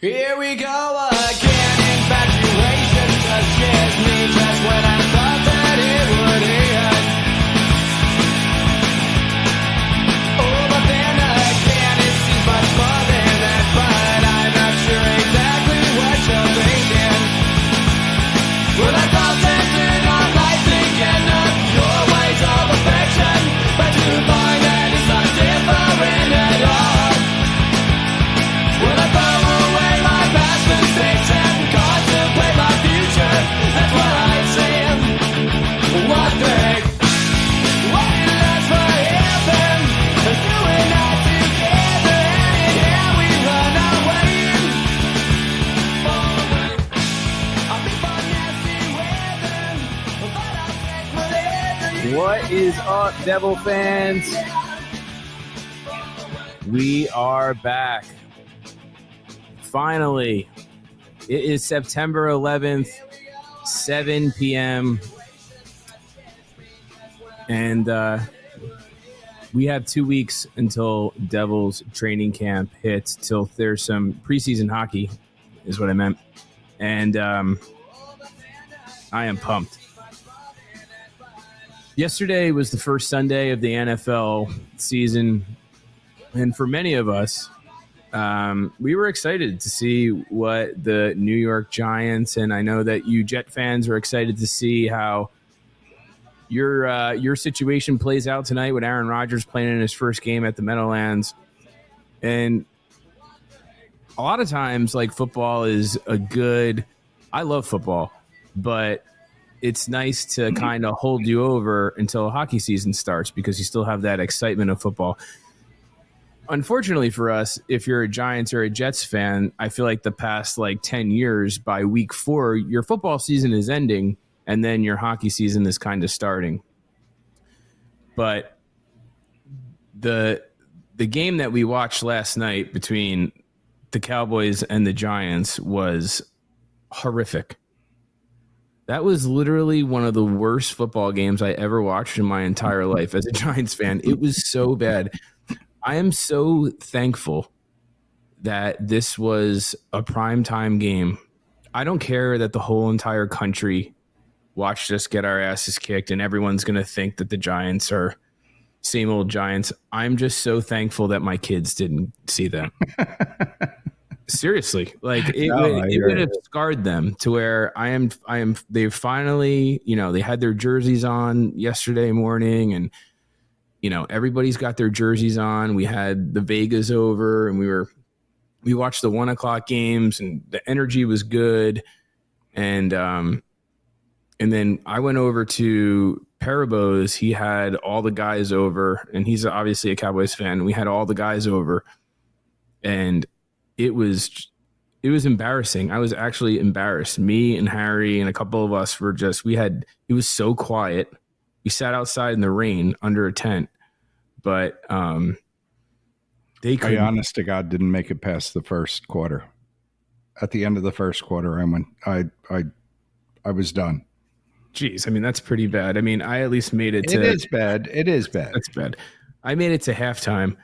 Here we go again, infatuation just scares me just when I thought that it would end. Oh, but then again, it seems much more than that, but I'm not sure exactly what you're thinking. Well, I thought that in our life thinking of your ways of affection, but to find that it's not different at all. Well, I throw away my past mistakes and contemplate my future. That's what I'm saying. What the heck? What did last for heaven? You and I together, and in here we run away. I'll be for nasty weather, but I'll take whatever. What is up, Devil fans? We are back. Finally, it is September 11th, 7 p.m. And we have 2 weeks until Devils training camp hits, till there's some preseason hockey, is what I meant. And I am pumped. Yesterday was the first Sunday of the NFL season, and for many of us, we were excited to see what the New York Giants, and I know that you Jet fans are excited to see how your situation plays out tonight with Aaron Rodgers playing in his first game at the Meadowlands. And a lot of times, like, football is I love football, but it's nice to kind of hold you over until hockey season starts because you still have that excitement of football. Unfortunately for us, if you're a Giants or a Jets fan, I feel like the past 10 years, by week 4, your football season is ending and then your hockey season is kind of starting. But the game that we watched last night between the Cowboys and the Giants was horrific. That was literally one of the worst football games I ever watched in my entire life as a Giants fan. It was so bad. I am so thankful that this was a primetime game. I don't care that the whole entire country watched us get our asses kicked and everyone's going to think that the Giants are same old Giants. I'm just so thankful that my kids didn't see them. Seriously, it would have scarred them to where they finally, they had their jerseys on yesterday morning, and everybody's got their jerseys on. We had the Vegas over, and we watched the 1:00 games, and the energy was good. And then I went over to Parabo's. He had all the guys over, and he's obviously a Cowboys fan. We had all the guys over, and it was embarrassing. I was actually embarrassed. Me and Harry and a couple of us were it was so quiet. We sat outside in the rain under a tent. But they could. I, honest to God, didn't make it past the first quarter. At the end of the first quarter, I was done. Jeez, I mean, that's pretty bad. I mean, I at least made it to. It is bad. It is bad. That's bad. I made it to halftime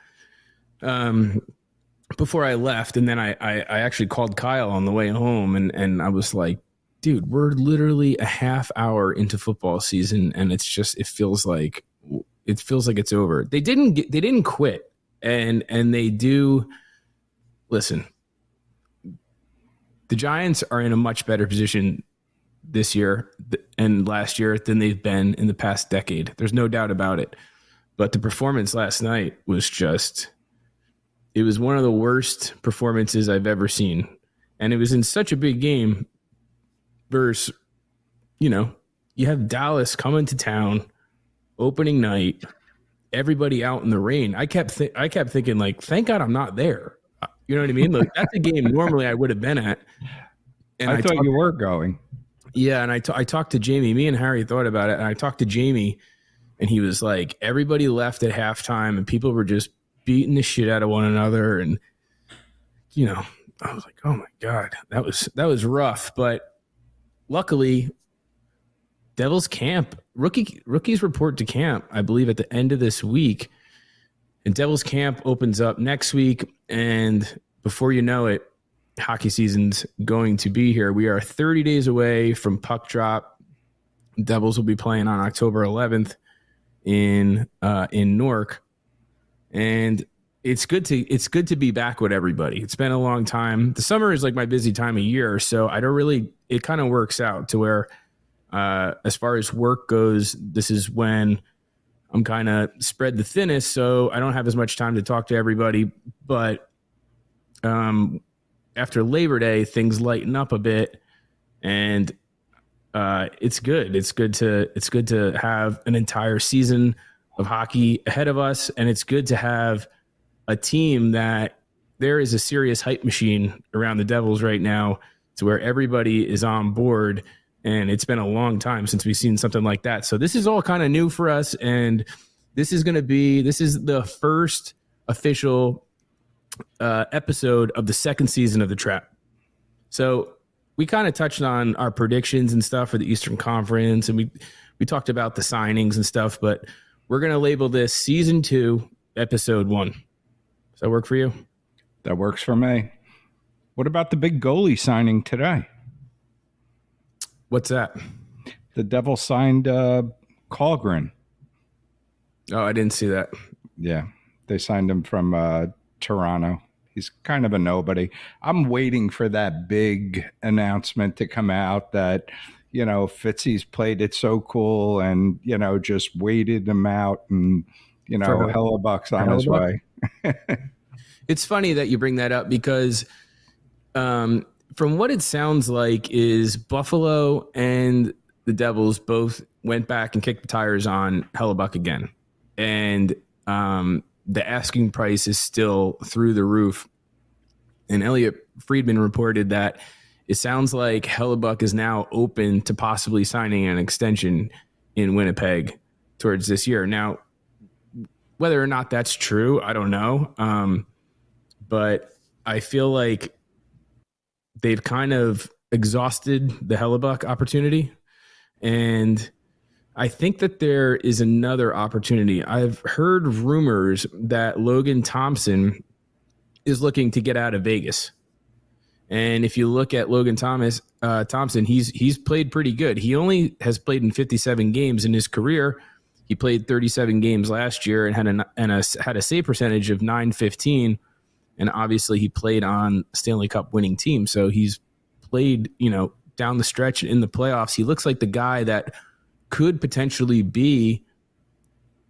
before I left, and then I actually called Kyle on the way home, and I was like, dude, we're literally a half hour into football season, and it feels like it's over. They didn't quit, and they do. Listen, the Giants are in a much better position this year and last year than they've been in the past decade. There's no doubt about it. But the performance last night was it was one of the worst performances I've ever seen. And it was in such a big game versus, you have Dallas coming to town, opening night, everybody out in the rain. I kept thinking, thank God I'm not there. You know what I mean? That's a game normally I would have been at. And I thought you were going. Yeah, and I talked to Jamie. Me and Harry thought about it, and I talked to Jamie, and he was like, everybody left at halftime, and people were just beating the shit out of one another. And, I was like, oh, my God, that was rough. But luckily, Devils camp, rookies report to camp, I believe, at the end of this week. And Devils camp opens up next week, and before you know it, hockey season's going to be here. We are 30 days away from puck drop. Devils will be playing on October 11th in Newark, and it's good to be back with everybody. It's been a long time. The summer is like my busy time of year, so it kind of works out to where as far as work goes, this is when I'm kind of spread the thinnest, so I don't have as much time to talk to everybody. But after Labor Day, things lighten up a bit, and it's good. It's good to have an entire season of hockey ahead of us, and it's good to have a team that there is a serious hype machine around the Devils right now, to where everybody is on board. And it's been a long time since we've seen something like that. So this is all kind of new for us, and this is the first official episode of the second season of the Trap. So we kind of touched on our predictions and stuff for the Eastern Conference, and we talked about the signings and stuff, but we're going to label this Season 2, Episode 1. Does that work for you? That works for me. What about the big goalie signing today? What's that? The Devils signed Colgren. Oh, I didn't see that. Yeah, they signed him from Toronto. He's kind of a nobody. I'm waiting for that big announcement to come out that, Fitzy's played it so cool and, just waited him out and, Hellebuck's on his way. It's funny that you bring that up because from what it sounds like is Buffalo and the Devils both went back and kicked the tires on Hellebuck again. And the asking price is still through the roof. And Elliot Friedman reported that it sounds like Hellebuck is now open to possibly signing an extension in Winnipeg towards this year. Now, whether or not that's true, I don't know. But I feel like they've kind of exhausted the Hellebuck opportunity. And I think that there is another opportunity. I've heard rumors that Logan Thompson is looking to get out of Vegas. And if you look at Logan Thompson, he's played pretty good. He only has played in 57 games in his career. He played 37 games last year and had a save percentage of .915. And obviously he played on Stanley Cup winning team. So he's played, down the stretch in the playoffs. He looks like the guy that could potentially be,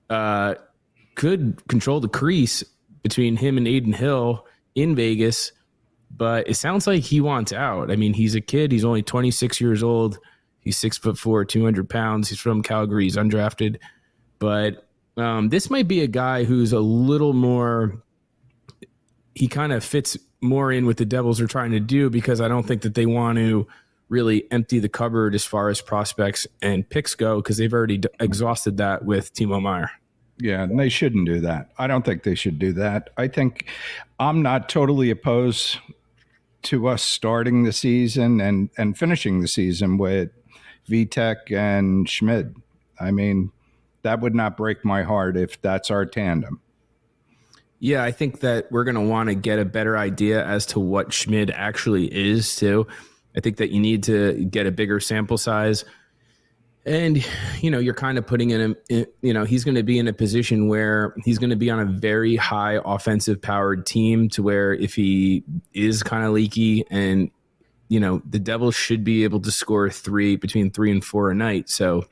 could control the crease between him and Aiden Hill in Vegas. But it sounds like he wants out. I mean, he's a kid. He's only 26 years old. He's 6'4", 200 pounds. He's from Calgary. He's undrafted. But this might be a guy who's a little more, he kind of fits more in what the Devils are trying to do, because I don't think that they want to really empty the cupboard as far as prospects and picks go, because they've already exhausted that with Timo Meier. Yeah, and they shouldn't do that. I don't think they should do that. I think I'm not totally opposed to us starting the season and finishing the season with Vitek and Schmid. I mean, that would not break my heart if that's our tandem. Yeah, I think that we're going to want to get a better idea as to what Schmid actually is, too. I think that you need to get a bigger sample size. And, you're kind of putting in he's going to be in a position where he's going to be on a very high offensive powered team, to where if he is kind of leaky and, the Devils should be able to score between 3 and 4 a night. So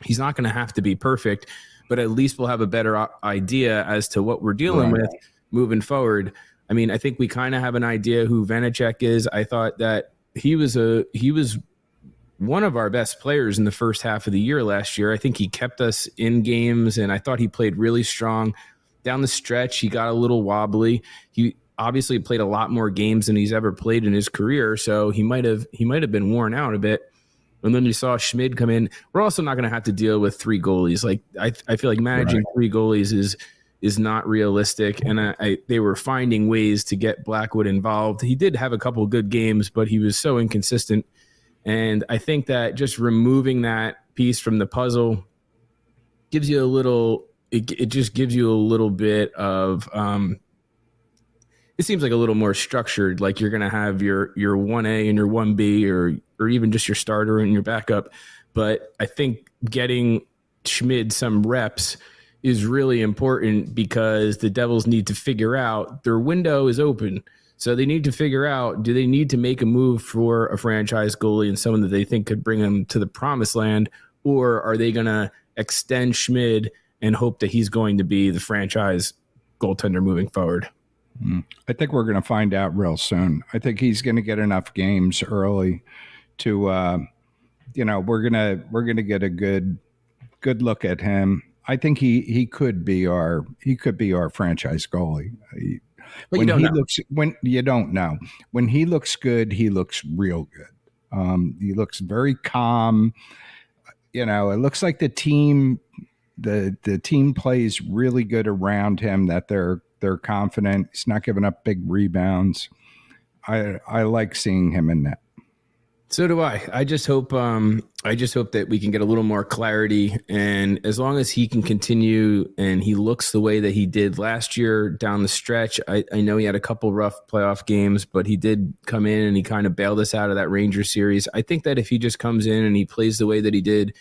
he's not going to have to be perfect, but at least we'll have a better idea as to what we're dealing with moving forward. I mean, I think we kind of have an idea who Vanacek is. I thought that he was one of our best players in the first half of the year last year. I think he kept us in games, and I thought he played really strong. Down the stretch, he got a little wobbly. He obviously played a lot more games than he's ever played in his career, so he might have been worn out a bit. And then you saw Schmid come in. We're also not going to have to deal with 3 goalies. Like I feel like managing 3 goalies is not realistic, and they were finding ways to get Blackwood involved. He did have a couple of good games, but he was so inconsistent. And I think that just removing that piece from the puzzle gives you a little. It just gives you a little bit of. it seems like a little more structured. Like you're going to have your 1A and your 1B or even just your starter and your backup. But I think getting Schmid some reps is really important because the Devils need to figure out their window is open. So they need to figure out, do they need to make a move for a franchise goalie and someone that they think could bring them to the promised land, or are they going to extend Schmid and hope that he's going to be the franchise goaltender moving forward? I think we're going to find out real soon. I think he's going to get enough games early to, we're going to get a good look at him. I think he could be our franchise goalie. But you don't know. When he looks good, he looks real good. He looks very calm. It looks like the team plays really good around him, that they're confident. He's not giving up big rebounds. I like seeing him in that. So do I. I just hope that we can get a little more clarity, and as long as he can continue and he looks the way that he did last year down the stretch. I know he had a couple rough playoff games, but he did come in and he kind of bailed us out of that Rangers series. I think that if he just comes in and he plays the way that he did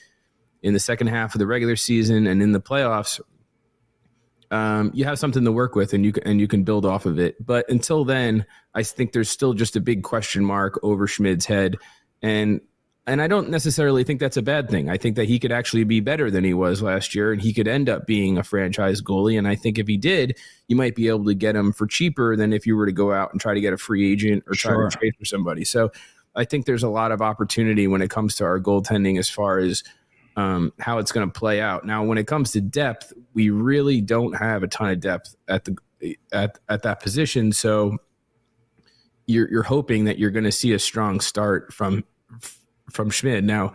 in the second half of the regular season and in the playoffs, you have something to work with, and you can build off of it. But until then, I think there's still just a big question mark over Schmid's head, and I don't necessarily think that's a bad thing. I think that he could actually be better than he was last year, and he could end up being a franchise goalie. And I think if he did, you might be able to get him for cheaper than if you were to go out and try to get a free agent or try to trade for somebody. So I think there's a lot of opportunity when it comes to our goaltending as far as how it's going to play out. Now, when it comes to depth, we really don't have a ton of depth at that position. So you're hoping that you're going to see a strong start from Schmid. Now,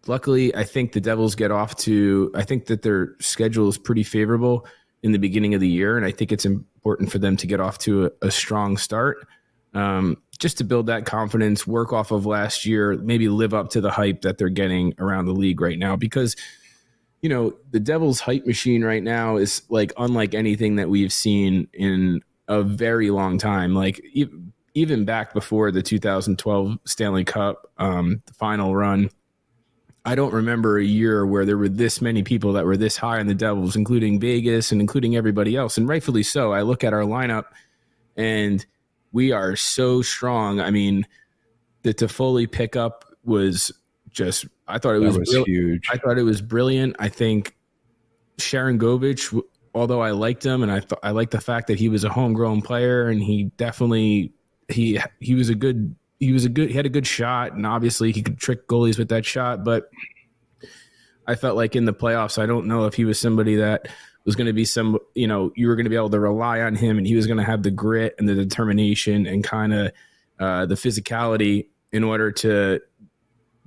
luckily, I think the Devils I think that their schedule is pretty favorable in the beginning of the year, and I think it's important for them to get off to a strong start. Just to build that confidence, work off of last year, maybe live up to the hype that they're getting around the league right now. Because, the Devils' hype machine right now is like unlike anything that we've seen in a very long time. Like even back before the 2012 Stanley Cup final run, I don't remember a year where there were this many people that were this high on the Devils, including Vegas and including everybody else. And rightfully so. I look at our lineup and we are so strong. I mean, the Toffoli pickup was just, I thought it was huge. I thought it was brilliant. I think Sharangovich, although I liked him and I liked the fact that he was a homegrown player and he definitely, he had a good shot, and obviously he could trick goalies with that shot. But I felt like in the playoffs, I don't know if he was somebody that was going to be you were going to be able to rely on him, and he was going to have the grit and the determination and kind of the physicality in order to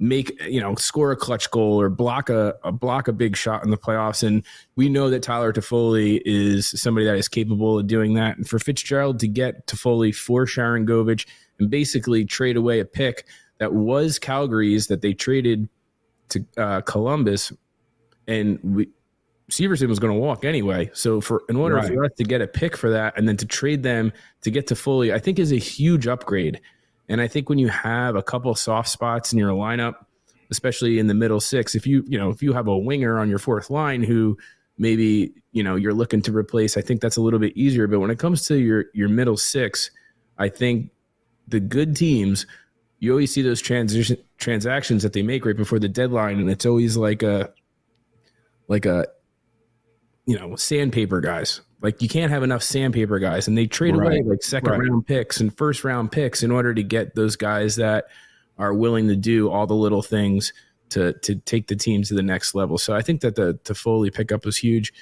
make, score a clutch goal or block a big shot in the playoffs. And we know that Tyler Toffoli is somebody that is capable of doing that. And for Fitzgerald to get Toffoli for Sharangovich and basically trade away a pick that was Calgary's that they traded to Columbus, and Severson was going to walk anyway. So in order for us to get a pick for that and then to trade them to get Toffoli, I think is a huge upgrade. And I think when you have a couple of soft spots in your lineup, especially in the middle six, if you have a winger on your fourth line who maybe, you're looking to replace, I think that's a little bit easier. But when it comes to your middle six, I think the good teams, you always see those transactions that they make right before the deadline. And it's always like a sandpaper guys. Like you can't have enough sandpaper guys, and they trade away like second round picks and first round picks in order to get those guys that are willing to do all the little things to take the team to the next level. So I think that the Toffoli pickup was huge.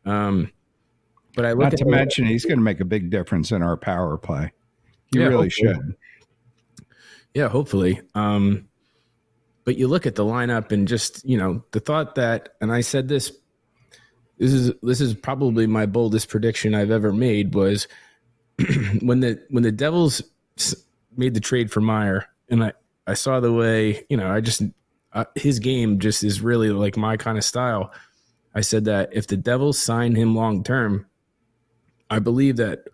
But I look not to mention he's going to make a big difference in our power play. He really should. Yeah, hopefully. But you look at the lineup and just, the thought that, and I said this is probably my boldest prediction I've ever made, was when the Devils made the trade for Meyer, and I saw the way, his game just is really like my kind of style. I said that if the Devils sign him long term, I believe that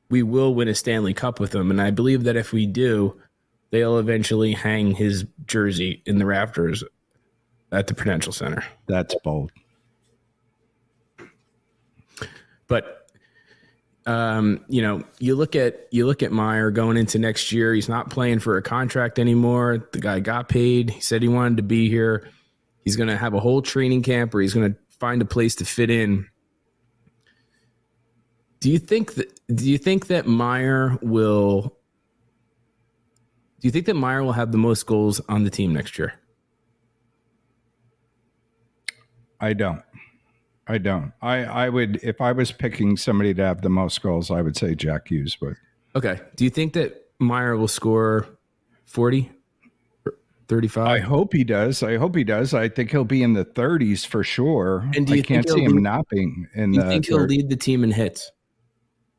we will win a Stanley Cup with him. And I believe that if we do, they'll eventually hang his jersey in the rafters at the Prudential Center. That's bold. But you look at Meyer going into next year. He's not playing for a contract anymore. The guy got paid. He said he wanted to be here. He's going to have a whole training camp where he's going to find a place to fit in. Do you think that Meyer will have the most goals on the team next year? I don't. I would, if I was picking somebody to have the most goals, I would say Jack Hughes would. Okay. Do you think that Meyer will score 40 or 35? I hope he does. I think he'll be in the 30s for sure. And I can't see him not being in the 30s. Do you think he'll lead the team in hits?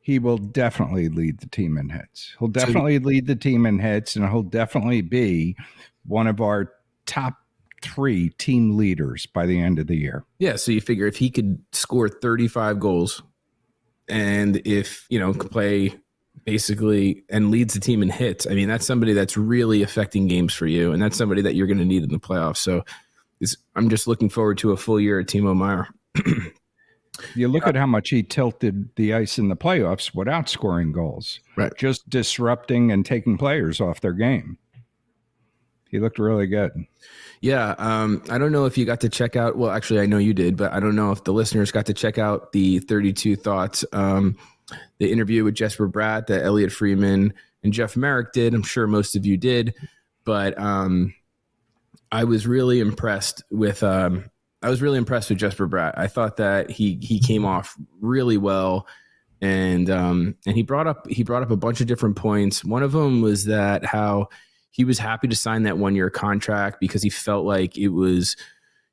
He will definitely lead the team in hits. He'll definitely lead the team in hits, and he'll definitely be one of our top 3 team leaders by the end of the year. Yeah, so you figure if he could score 35 goals and if, could play basically and leads the team in hits, I mean, that's somebody that's really affecting games for you, and that's somebody that you're going to need in the playoffs. So I'm just looking forward to a full year at Timo Meyer. You look at how much he tilted the ice in the playoffs without scoring goals, right? Just disrupting and taking players off their game. He looked really good. Yeah. I don't know if you got to check out, well, actually I know you did, but I don't know if the listeners got to check out the 32 Thoughts, the interview with Jesper Bratt that Elliot Freeman and Jeff Merrick did. I'm sure most of you did, but I was really impressed with Jesper Bratt. I thought that he came off really well, and he brought up a bunch of different points. One of them was that how he was happy to sign that 1-year contract because he felt like it was,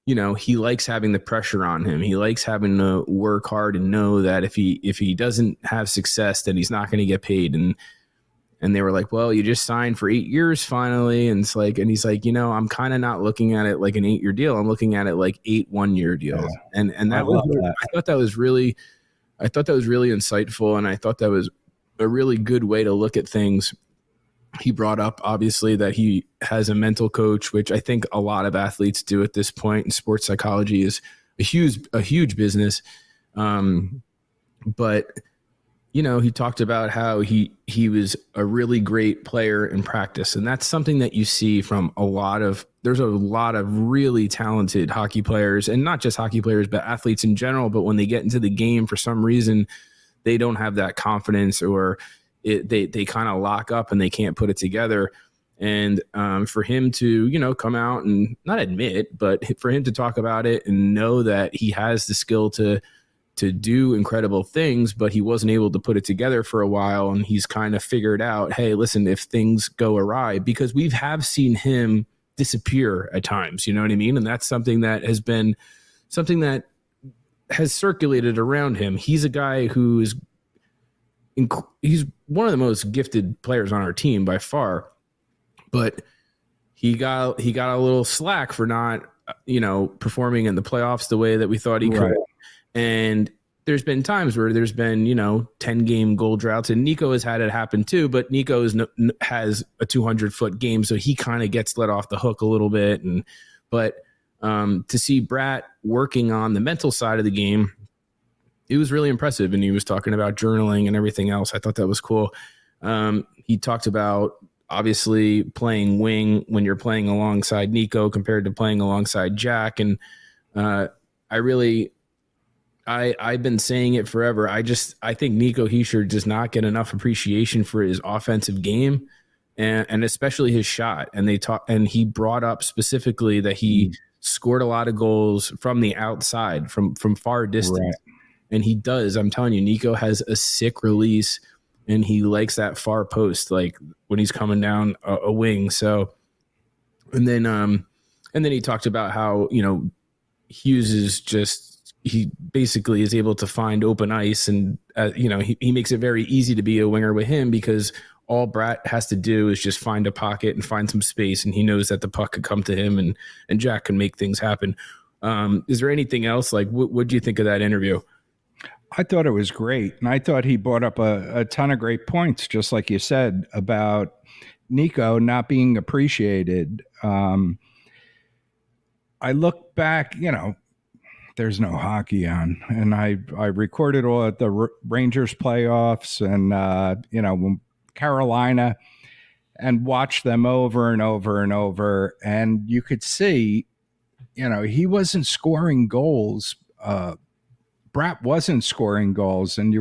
he likes having the pressure on him. He likes having to work hard and know that if he doesn't have success, then he's not going to get paid. And they were like, well, you just signed for 8 years finally. And it's like, and he's like, I'm kind of not looking at it like an 8-year deal. I'm looking at it like 8 1-year deals. Yeah. And I thought that was really insightful. And I thought that was a really good way to look at things. He brought up, obviously, that he has a mental coach, which I think a lot of athletes do at this point. And sports psychology is a huge business. But he talked about how he was a really great player in practice. And that's something that you see from there's a lot of really talented hockey players, and not just hockey players, but athletes in general. But when they get into the game, for some reason, they don't have that confidence, or they kind of lock up and they can't put it together. And for him to, come out and not admit, but for him to talk about it and know that he has the skill to do incredible things, but he wasn't able to put it together for a while. And he's kind of figured out, hey, listen, if things go awry, because we have seen him disappear at times, you know what I mean? And that's something that has been something that has circulated around him. He's a guy who's he's one of the most gifted players on our team by far, but he got a little slack for not, performing in the playoffs the way that we thought he could. Right. And there's been times where there's been, 10-game goal droughts, and Nico has had it happen too, but Nico has a 200-foot game. So he kind of gets let off the hook a little bit. But to see Bratt working on the mental side of the game, it was really impressive. And he was talking about journaling and everything else. I thought that was cool. He talked about obviously playing wing when you're playing alongside Nico compared to playing alongside Jack. And I've been saying it forever. I think Nico Hischier does not get enough appreciation for his offensive game and especially his shot. And he brought up specifically that he scored a lot of goals from the outside, from far distance. Right. And he does. I'm telling you, Nico has a sick release, and he likes that far post, like when he's coming down a wing. So, and then he talked about how, Hughes is he basically is able to find open ice, and he makes it very easy to be a winger with him, because all Bratt has to do is just find a pocket and find some space, and he knows that the puck could come to him, and Jack can make things happen. Is there anything else? Like, what do you think of that interview? I thought it was great. And I thought he brought up a ton of great points, just like you said, about Nico not being appreciated. I look back, there's no hockey on, and I recorded all at the Rangers playoffs and, when Carolina, and watched them over and over and over. And you could see, he wasn't scoring goals. Bratt wasn't scoring goals, and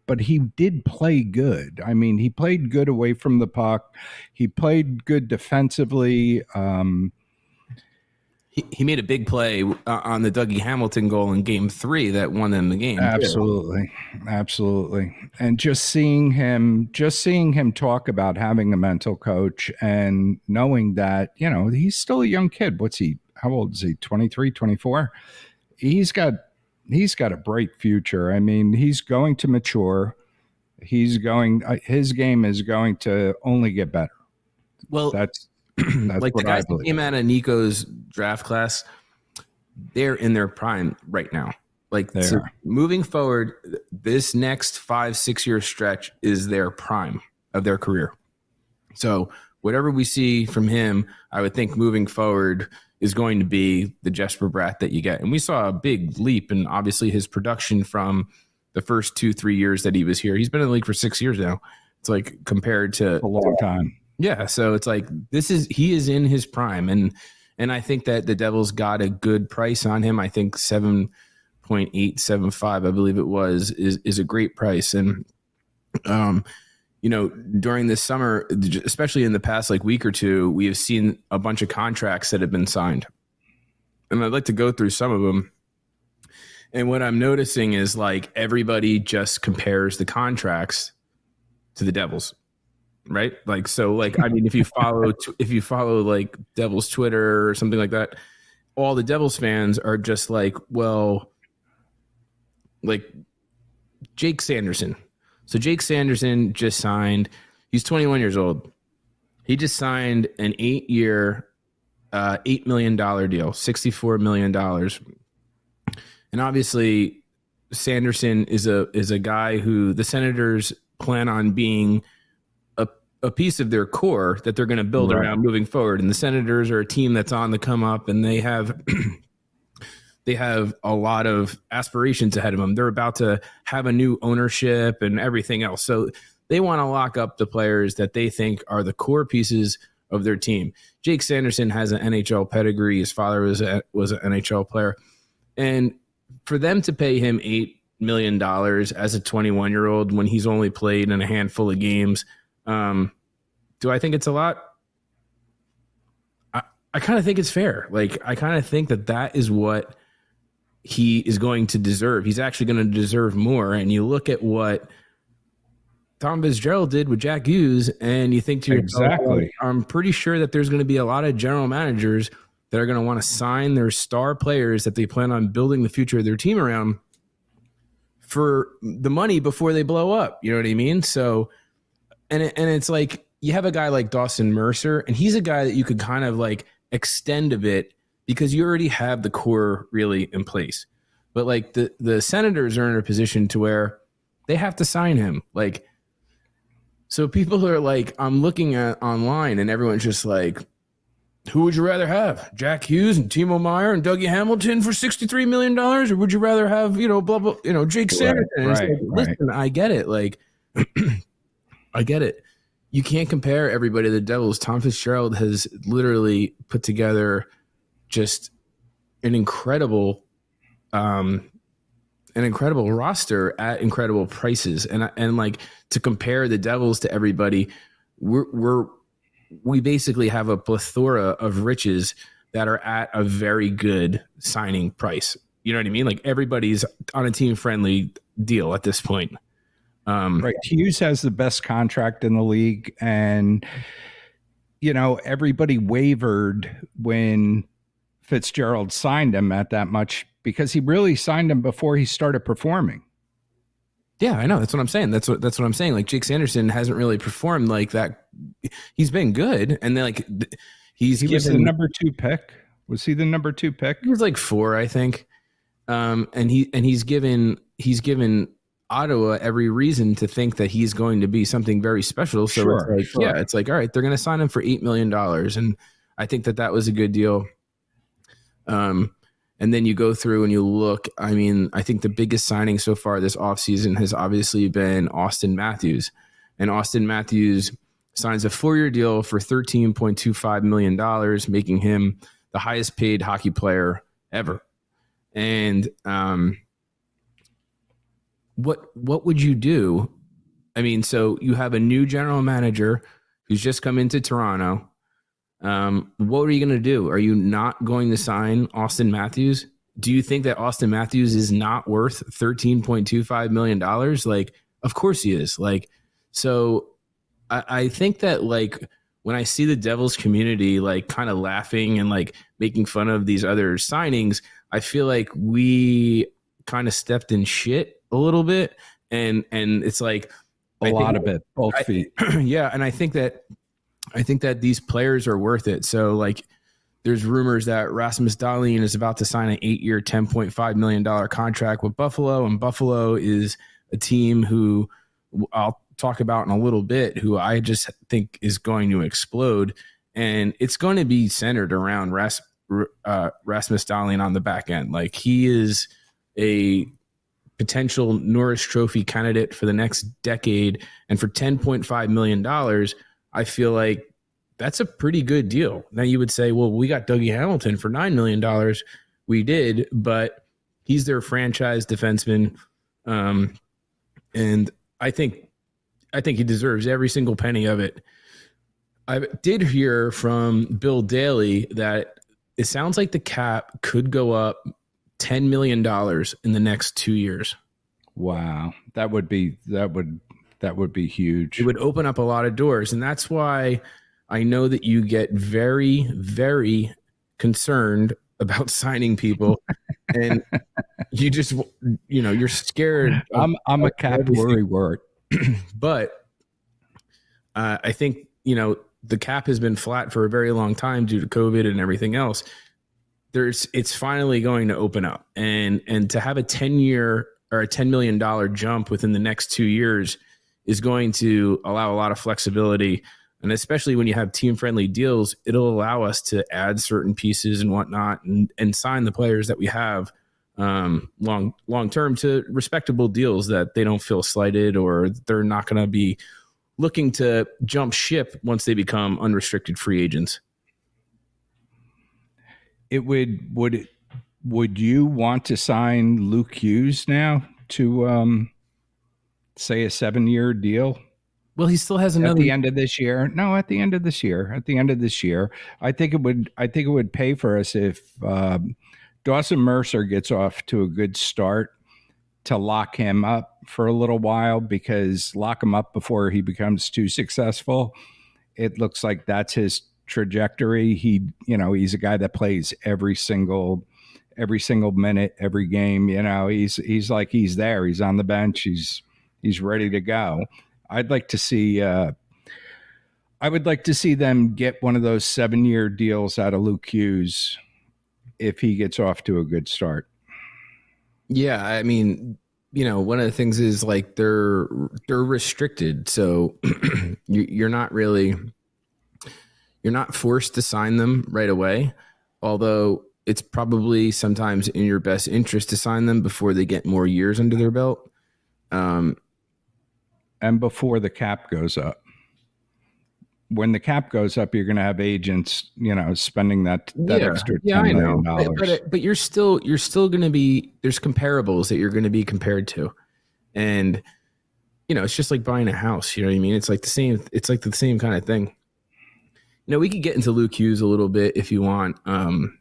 but he did play good. I mean, he played good away from the puck. He played good defensively. He made a big play on the Dougie Hamilton goal in Game 3 that won them the game. Absolutely, absolutely. And just seeing him talk about having a mental coach and knowing that he's still a young kid. How old is he? 23, 24. He's got a bright future. I mean, he's going to mature. His game is going to only get better. Well, that's like the guys that came out of Nico's draft class, they're in their prime right now. Like, so moving forward, this next 5-6 year stretch is their prime of their career. So whatever we see from him, I would think moving forward is going to be the Jesper Bratt that you get. And we saw a big leap in obviously his production from the first 2-3 years that he was here. He's been in the league for 6 years now. It's like compared to a long time. Yeah. So it's like, he is in his prime. And I think that the Devils got a good price on him. I think 7.875, I believe it was, is a great price. And, during this summer, especially in the past week or two, we have seen a bunch of contracts that have been signed. And I'd like to go through some of them. And what I'm noticing is everybody just compares the contracts to the Devils. Right. I mean, if you follow Devils Twitter or something like that, all the Devils fans are just Jake Sanderson. So Jake Sanderson just signed, he's 21 years old. He just signed an 8-year, $8 million deal, $64 million. And obviously Sanderson is a guy who the Senators plan on being a piece of their core that they're going to build around moving forward. And the Senators are a team that's on the come up, and they have a lot of aspirations ahead of them. They're about to have a new ownership and everything else. So they want to lock up the players that they think are the core pieces of their team. Jake Sanderson has an NHL pedigree. His father was an NHL player. And for them to pay him $8 million as a 21-year-old when he's only played in a handful of games, do I think it's a lot? I kind of think it's fair. I kind of think that is what he is going to deserve. He's actually going to deserve more. And you look at what Tom Fitzgerald did with Jack Hughes, and you think to yourself, exactly. I'm pretty sure that there's going to be a lot of general managers that are going to want to sign their star players that they plan on building the future of their team around for the money before they blow up. You know what I mean? So, and it's you have a guy like Dawson Mercer, and he's a guy that you could kind of extend a bit because you already have the core really in place. But the Senators are in a position to where they have to sign him. So people are I'm looking at online and everyone's just who would you rather have? Jack Hughes and Timo Meier and Dougie Hamilton for $63 million? Or would you rather have, blah, blah, Jake Sanderson? Right. Listen, I get it. I get it. You can't compare everybody to the Devils. Tom Fitzgerald has literally put together just an incredible roster at incredible prices. And to compare the Devils to everybody, we basically have a plethora of riches that are at a very good signing price. You know what I mean? Everybody's on a team friendly deal at this point. Right. Hughes has the best contract in the league, and everybody wavered when Fitzgerald signed him at that much because he really signed him before he started performing. Yeah, I know. That's what I'm saying. That's what I'm saying. Jake Sanderson hasn't really performed like that. He's been good, and then he was the number 2 pick. Was he the number 2 pick? He was 4, I think. And he's given Ottawa every reason to think that he's going to be something very special. So it's like, yeah, it's like, all right, they're going to sign him for $8 million. And I think that was a good deal. And then you go through and you look, I mean, I think the biggest signing so far this offseason has obviously been Austin Matthews. And Austin Matthews signs a 4-year deal for $13.25 million, making him the highest paid hockey player ever. And what would you do? I mean, so you have a new general manager who's just come into Toronto. What are you going to do? Are you not going to sign Austin Matthews? Do you think that Austin Matthews is not worth $13.25 million? Like, of course he is. Like, so I think that, like, when I see the Devils community, like, kind of laughing and, like, making fun of these other signings, I feel like we kind of stepped in shit a little bit. And it's like a lot of it, both feet. Yeah. And I think that these players are worth it. So, like, there's rumors that Rasmus Dahlin is about to sign an 8-year, $10.5 million contract with Buffalo. And Buffalo is a team who I'll talk about in a little bit, who I just think is going to explode. And it's going to be centered around Rasmus Dahlin on the back end. Like, he is a potential Norris Trophy candidate for the next decade. And for $10.5 million, I feel like that's a pretty good deal. Now you would say, well, we got Dougie Hamilton for $9 million. We did, but he's their franchise defenseman. And I think he deserves every single penny of it. I did hear from Bill Daly that it sounds like the cap could go up $10 million in the next 2 years. Wow. That would be huge. It would open up a lot of doors. And that's why I know that you get very, very concerned about signing people. And you just, you're scared. I'm a cap worrywart. But I think, the cap has been flat for a very long time due to COVID and everything else. It's finally going to open up. And to have a 10-year or a $10 million jump within the next 2 years is going to allow a lot of flexibility. And especially when you have team-friendly deals, it'll allow us to add certain pieces and whatnot and sign the players that we have long-term to respectable deals that they don't feel slighted, or they're not going to be looking to jump ship once they become unrestricted free agents. Would you want to sign Luke Hughes now to say a 7-year deal? Well, he still has another at the end of this year. No, at the end of this year. I think it would pay for us if Dawson Mercer gets off to a good start, to lock him up for a little while, because lock him up before he becomes too successful. It looks like that's his trajectory. He's a guy that plays every single minute, every game. He's like, he's there. He's on the bench. He's ready to go. I would like to see them get one of those 7-year deals out of Luke Hughes if he gets off to a good start. Yeah, I mean, one of the things is, like, they're restricted, so you're not forced to sign them right away. Although it's probably sometimes in your best interest to sign them before they get more years under their belt. And before the cap goes up. When the cap goes up, you're going to have agents, spending that extra $10 million. But you're still going to be, there's comparables that you're going to be compared to. And, it's just like buying a house. You know what I mean? It's like the same kind of thing. We could get into Luke Hughes a little bit if you want. And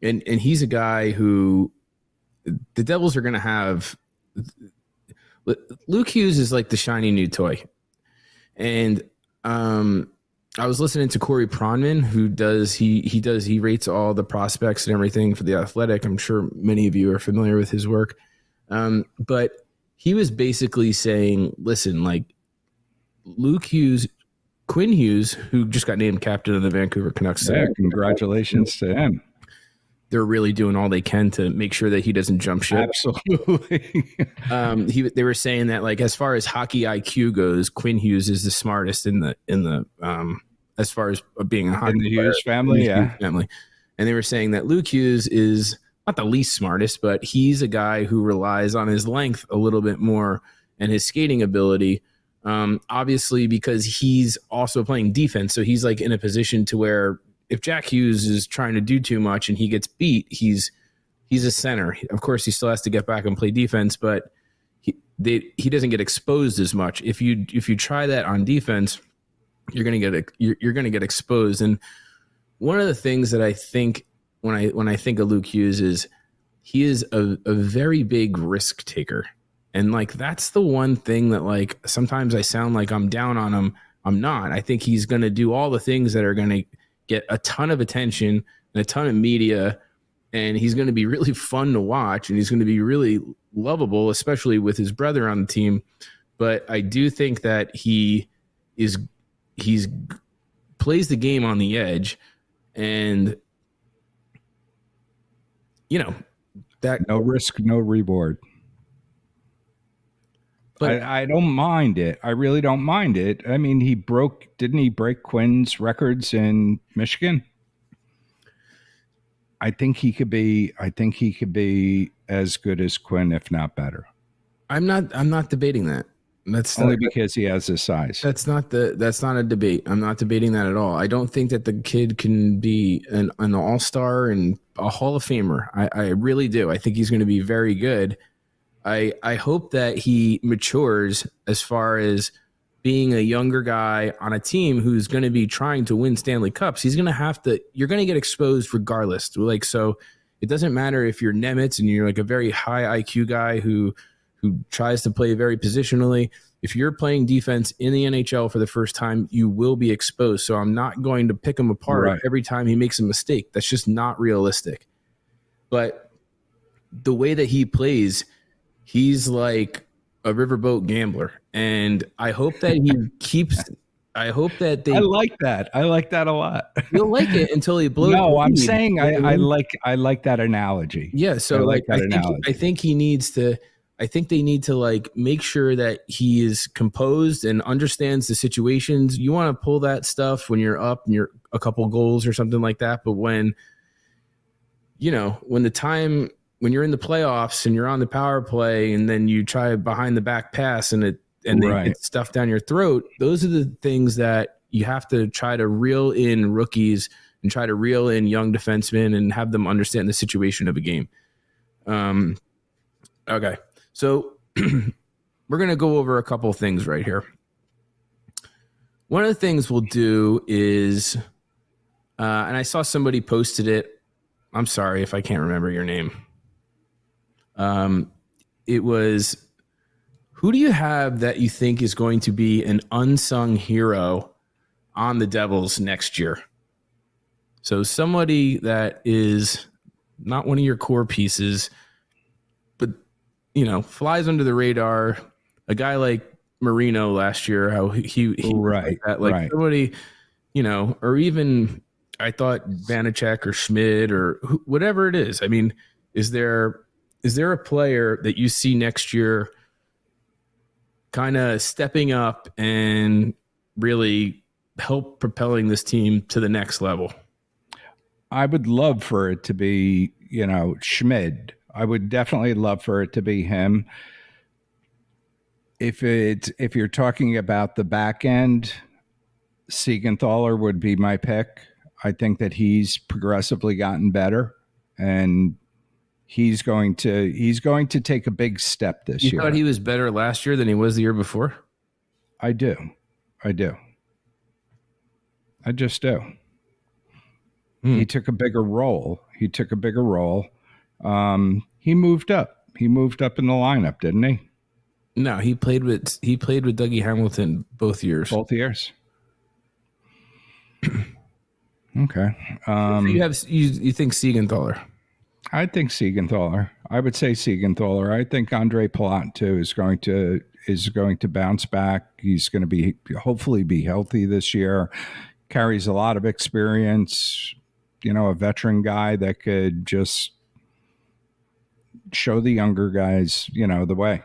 he's a guy who the Devils are going to have. Luke Hughes is like the shiny new toy. And I was listening to Corey Pronman, who he rates all the prospects and everything for The Athletic. I'm sure many of you are familiar with his work. But he was basically saying, listen, like, Luke Hughes, Quinn Hughes, who just got named captain of the Vancouver Canucks. Yeah, congratulations to him. they're really doing all they can to make sure that he doesn't jump ship. Absolutely. They were saying that, like, as far as hockey IQ goes, Quinn Hughes is the smartest in the as far as being a hockey In the player, Hughes family, in the Hughes family. And they were saying that Luke Hughes is not the least smartest, but he's a guy who relies on his length a little bit more and his skating ability. Obviously, because he's also playing defense, so he's like in a position to where if Jack Hughes is trying to do too much and he gets beat, he's a center. Of course, he still has to get back and play defense, but he doesn't get exposed as much. If you try that on defense, you're gonna get exposed. And one of the things that I think when I think of Luke Hughes is he is a very big risk taker. And like, that's the one thing that, like, sometimes I sound like I'm down on him. I'm not. I think he's going to do all the things that are going to get a ton of attention and a ton of media. And he's going to be really fun to watch. And he's going to be really lovable, especially with his brother on the team. But I do think that he's plays the game on the edge. And, you know, that no risk, no reward. But I don't mind it. I really don't mind it. I mean, didn't he break Quinn's records in Michigan? I think he could be as good as Quinn, if not better. I'm not debating that. That's only because he has his size. That's not a debate. I'm not debating that at all. I don't think that the kid can be an all-star and a Hall of Famer. I really do. I think he's going to be very good. I hope that he matures as far as being a younger guy on a team who's going to be trying to win Stanley Cups. You're going to get exposed regardless. Like, so it doesn't matter if you're Nemitz and you're like a very high IQ guy who tries to play very positionally. If you're playing defense in the NHL for the first time, you will be exposed. So I'm not going to pick him apart every time he makes a mistake. That's just not realistic. But the way that he plays, he's like a riverboat gambler. And I hope that he keeps I hope that they. I like that. I like that a lot. You'll like it until he blows. No, I'm saying I like that analogy. Yeah, so I think he needs to. I think they need to like make sure that he is composed and understands the situations. You want to pull that stuff when you're up and you're a couple goals or something like that. But when when you're in the playoffs and you're on the power play and then you try a behind the back pass and they get stuff down your throat, those are the things that you have to try to reel in rookies and try to reel in young defensemen and have them understand the situation of a game. Okay. So we're going to go over a couple things right here. One of the things we'll do is, and I saw somebody posted it. I'm sorry if I can't remember your name. It was, who do you have that you think is going to be an unsung hero on the Devils next year? So somebody that is not one of your core pieces, but flies under the radar. A guy like Marino last year, how he right, like somebody, or even I thought Vanacek or Schmidt or whatever it is. I mean, is there a player that you see next year kind of stepping up and really help propelling this team to the next level? I would love for it to be, Schmidt. I would definitely love for it to be him. If you're talking about the back end, Siegenthaler would be my pick. I think that he's progressively gotten better, and he's going to take a big step this year. You thought he was better last year than he was the year before? I do. I just do. He took a bigger role. He moved up. He moved up in the lineup, didn't he? No, he played with Dougie Hamilton both years. Both years. Okay. So you think Siegenthaler? I think Siegenthaler. I would say Siegenthaler. I think Andre Palat too is going to bounce back. He's going to hopefully be healthy this year. Carries a lot of experience. a veteran guy that could just show the younger guys, the way.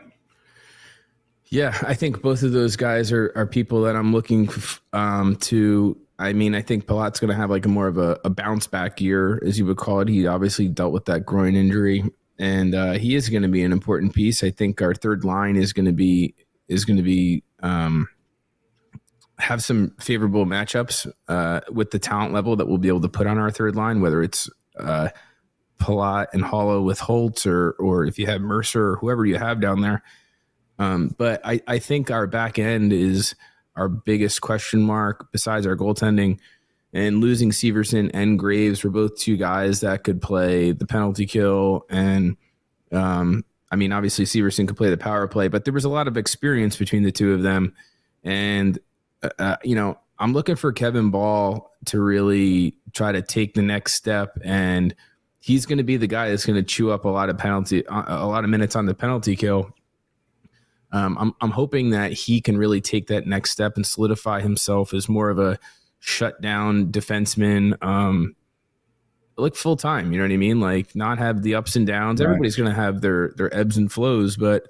Yeah, I think both of those guys are people that I'm looking to. I mean, I think Palat's going to have like a more of a bounce back year, as you would call it. He obviously dealt with that groin injury, and he is going to be an important piece. I think our third line is going to be have some favorable matchups with the talent level that we'll be able to put on our third line, whether it's Palat and Hollow with Holtz, or if you have Mercer or whoever you have down there. But I think our back end is our biggest question mark besides our goaltending, and losing Severson and Graves were both two guys that could play the penalty kill. And I mean, obviously Severson could play the power play, but there was a lot of experience between the two of them. And, I'm looking for Kevin Ball to really try to take the next step, and he's going to be the guy that's going to chew up a lot of minutes on the penalty kill. I'm hoping that he can really take that next step and solidify himself as more of a shutdown defenseman, like full time. You know what I mean? Like not have the ups and downs. Right. Everybody's going to have their ebbs and flows, but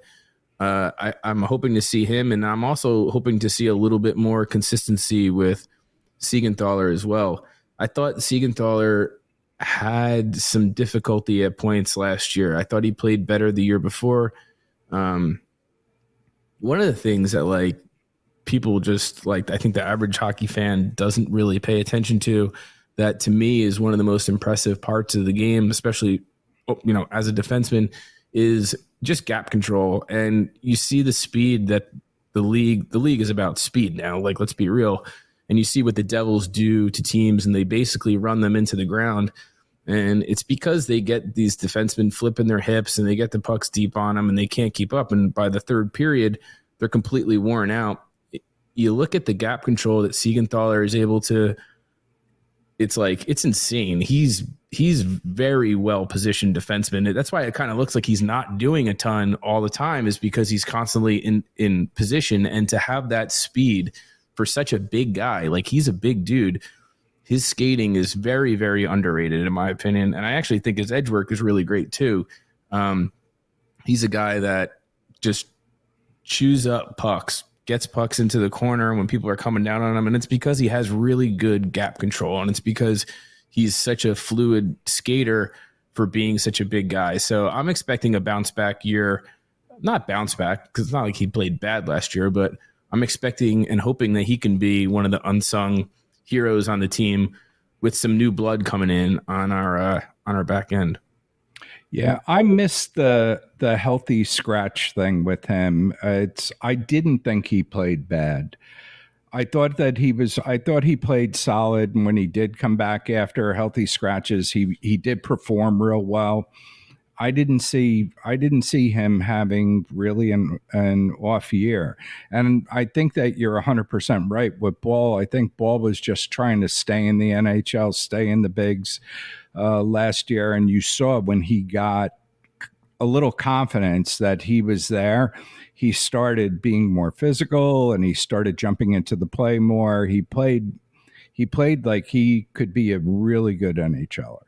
I'm hoping to see him, and I'm also hoping to see a little bit more consistency with Siegenthaler as well. I thought Siegenthaler had some difficulty at points last year. I thought he played better the year before. One of the things that like people just like, I think the average hockey fan doesn't really pay attention to, that to me is one of the most impressive parts of the game, especially, as a defenseman, is just gap control. And you see the speed that the league is about speed now. Like, let's be real. And you see what the Devils do to teams, and they basically run them into the ground. And it's because they get these defensemen flipping their hips and they get the pucks deep on them and they can't keep up. And by the third period, they're completely worn out. You look at the gap control that Siegenthaler is able to, it's insane. He's very well positioned defenseman. That's why it kind of looks like he's not doing a ton all the time, is because he's constantly in position. And to have that speed for such a big guy, like he's a big dude, his skating is very, very underrated in my opinion. And I actually think his edge work is really great too. He's a guy that just chews up pucks, gets pucks into the corner when people are coming down on him. And it's because he has really good gap control. And it's because he's such a fluid skater for being such a big guy. So I'm expecting a bounce back year, not bounce back, because it's not like he played bad last year, but I'm expecting and hoping that he can be one of the unsung heroes on the team with some new blood coming in on our back end. Yeah, I missed the healthy scratch thing with him. I didn't think he played bad. I thought he played solid, and when he did come back after healthy scratches, he did perform real well. I didn't see him having really an off year. And I think that you're 100% right with Ball. I think Ball was just trying to stay in the NHL, stay in the bigs last year. And you saw when he got a little confidence that he was there, he started being more physical and he started jumping into the play more. He played like he could be a really good NHLer.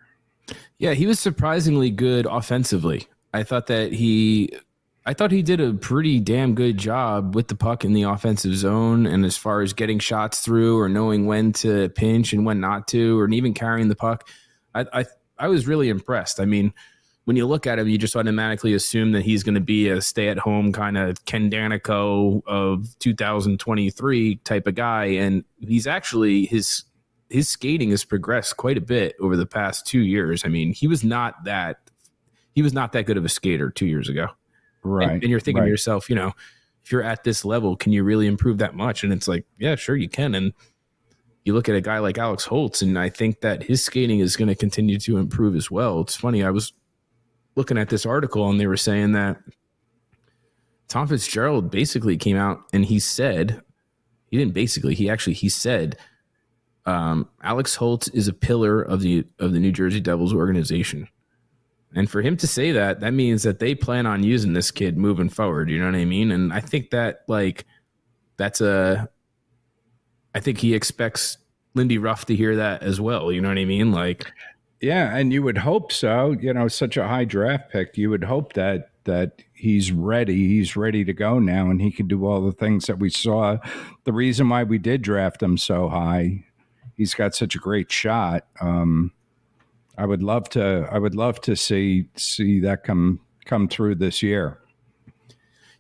Yeah, he was surprisingly good offensively. I thought he did a pretty damn good job with the puck in the offensive zone, and as far as getting shots through or knowing when to pinch and when not to, or even carrying the puck. I was really impressed. I mean, when you look at him, you just automatically assume that he's going to be a stay-at-home kind of Ken Danico of 2023 type of guy, and he's actually his skating has progressed quite a bit over the past 2 years. I mean, he was not that good of a skater 2 years ago. Right. And you're thinking to yourself, if you're at this level, can you really improve that much? And it's like, yeah, sure you can. And you look at a guy like Alex Holtz, and I think that his skating is going to continue to improve as well. It's funny. I was looking at this article and they were saying that Tom Fitzgerald basically came out and he said, he said, Alex Holtz is a pillar of the New Jersey Devils organization. And for him to say that means that they plan on using this kid moving forward. You know what I mean? And I think that I think he expects Lindy Ruff to hear that as well. You know what I mean? Like, Yeah, and you would hope so. Such a high draft pick. You would hope that he's ready. He's ready to go now, and he can do all the things that we saw. The reason why we did draft him so high, he's got such a great shot. I would love to. I would love to see that come through this year.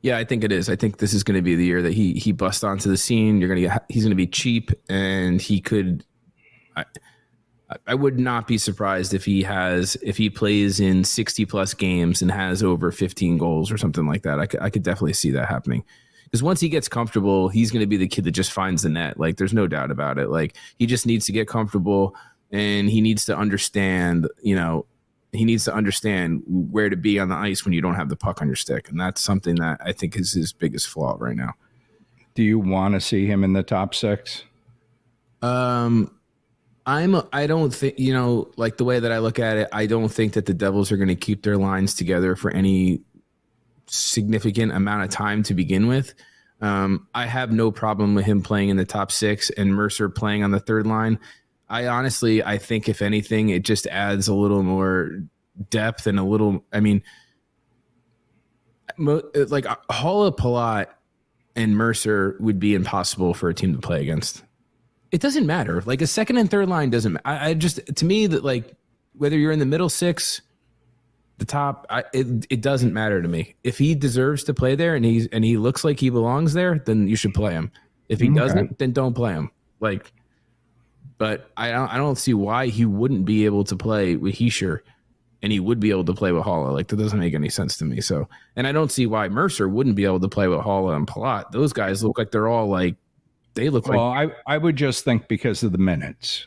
Yeah, I think it is. I think this is going to be the year that he busts onto the scene. He's going to be cheap, and he could. I would not be surprised if he plays in 60 plus games and has over 15 goals or something like that. I could definitely see that happening, because once he gets comfortable, he's going to be the kid that just finds the net. Like, there's no doubt about it. Like, he just needs to get comfortable, and he needs to understand, where to be on the ice when you don't have the puck on your stick. And that's something that I think is his biggest flaw right now. Do you want to see him in the top 6? I don't think, like, the way that I look at it, I don't think that the Devils are going to keep their lines together for any significant amount of time to begin with. I have no problem with him playing in the top 6 and Mercer playing on the third line. I think if anything, it just adds a little more depth and like Holla, Palat, and Mercer would be impossible for a team to play against. It doesn't matter. Like, a second and third line doesn't matter. To me, that, like, whether you're in the middle 6, the top, it doesn't matter to me. If he deserves to play there and he looks like he belongs there, then you should play him. If he doesn't, then don't play him. Like, but I don't see why he wouldn't be able to play with Heischer and he would be able to play with Holla. Like, that doesn't make any sense to me. So, and I don't see why Mercer wouldn't be able to play with Holla and Palat. Those guys look like they're all like, well, I would just think because of the minutes.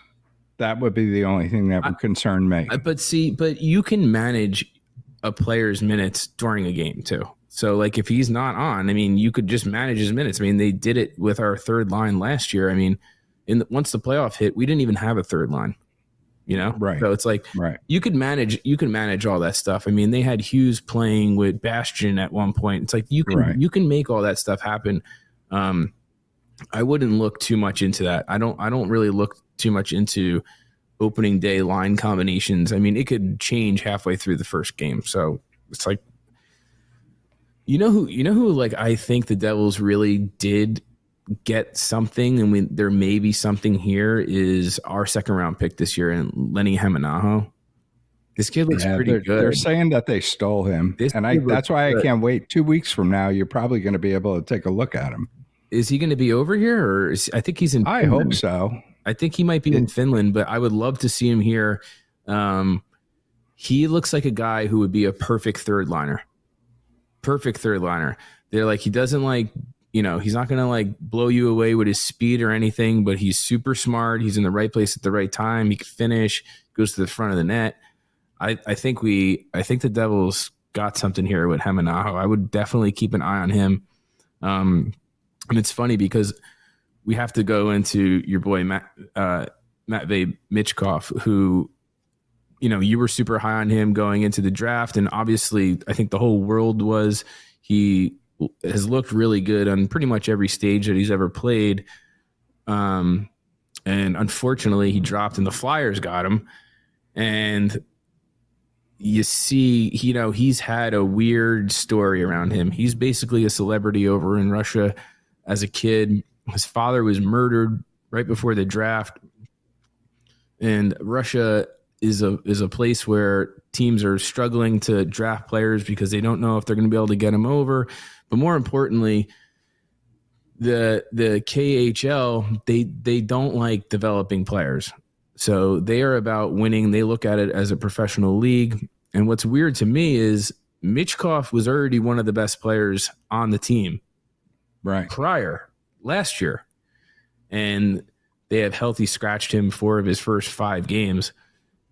That would be the only thing that would concern me. But you can manage a player's minutes during a game too. So, like, if he's not on, you could just manage his minutes. They did it with our third line last year. Once the playoff hit, we didn't even have a third line. Right. So it's like, right. You can manage all that stuff. They had Hughes playing with Bastian at one point. It's like you can make all that stuff happen. I wouldn't look too much into that. I don't really look too much into opening day line combinations. It could change halfway through the first game. So it's like, who like, I think the Devils really did get something, and there may be something here, is our second round pick this year, and Lenny Hamanaho. This kid looks pretty good. They're saying that they stole him, that's why I can't wait. 2 weeks from now, you're probably going to be able to take a look at him. Is he going to be over here, or I think he's in? I hope so. I think he might be in Finland, but I would love to see him here. He looks like a guy who would be a perfect third liner. They're like, he doesn't like, he's not going to like blow you away with his speed or anything, but he's super smart. He's in the right place at the right time. He can finish, goes to the front of the net. I think the Devils got something here with Hamanaho. I would definitely keep an eye on him. And it's funny because we have to go into your boy Matvei Michkov, who, you were super high on him going into the draft, and obviously I think the whole world was. He has looked really good on pretty much every stage that he's ever played, and unfortunately he dropped, and the Flyers got him. And you see, he's had a weird story around him. He's basically a celebrity over in Russia. As a kid, his father was murdered right before the draft, and Russia is a place where teams are struggling to draft players because they don't know if they're going to be able to get them over. But more importantly, the KHL, they don't like developing players, so they are about winning. They look at it as a professional league. And what's weird to me is Michkov was already one of the best players on the team. Right. Prior last year, and they have healthy scratched him 4 of his first 5 games.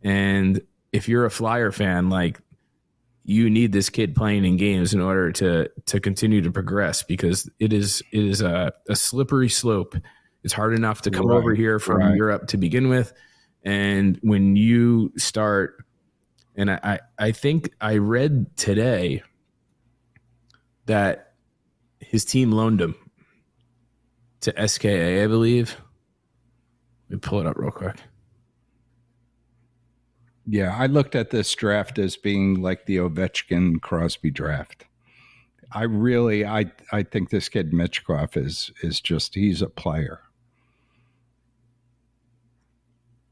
And if you're a Flyer fan, like, you need this kid playing in games in order to continue to progress, because it is a slippery slope. It's hard enough to come over here from Europe to begin with, and when you start, and I think I read today that his team loaned him to SKA, I believe. Let me pull it up real quick. Yeah, I looked at this draft as being like the Ovechkin Crosby draft. I think this kid Mitchkov is just, he's a player.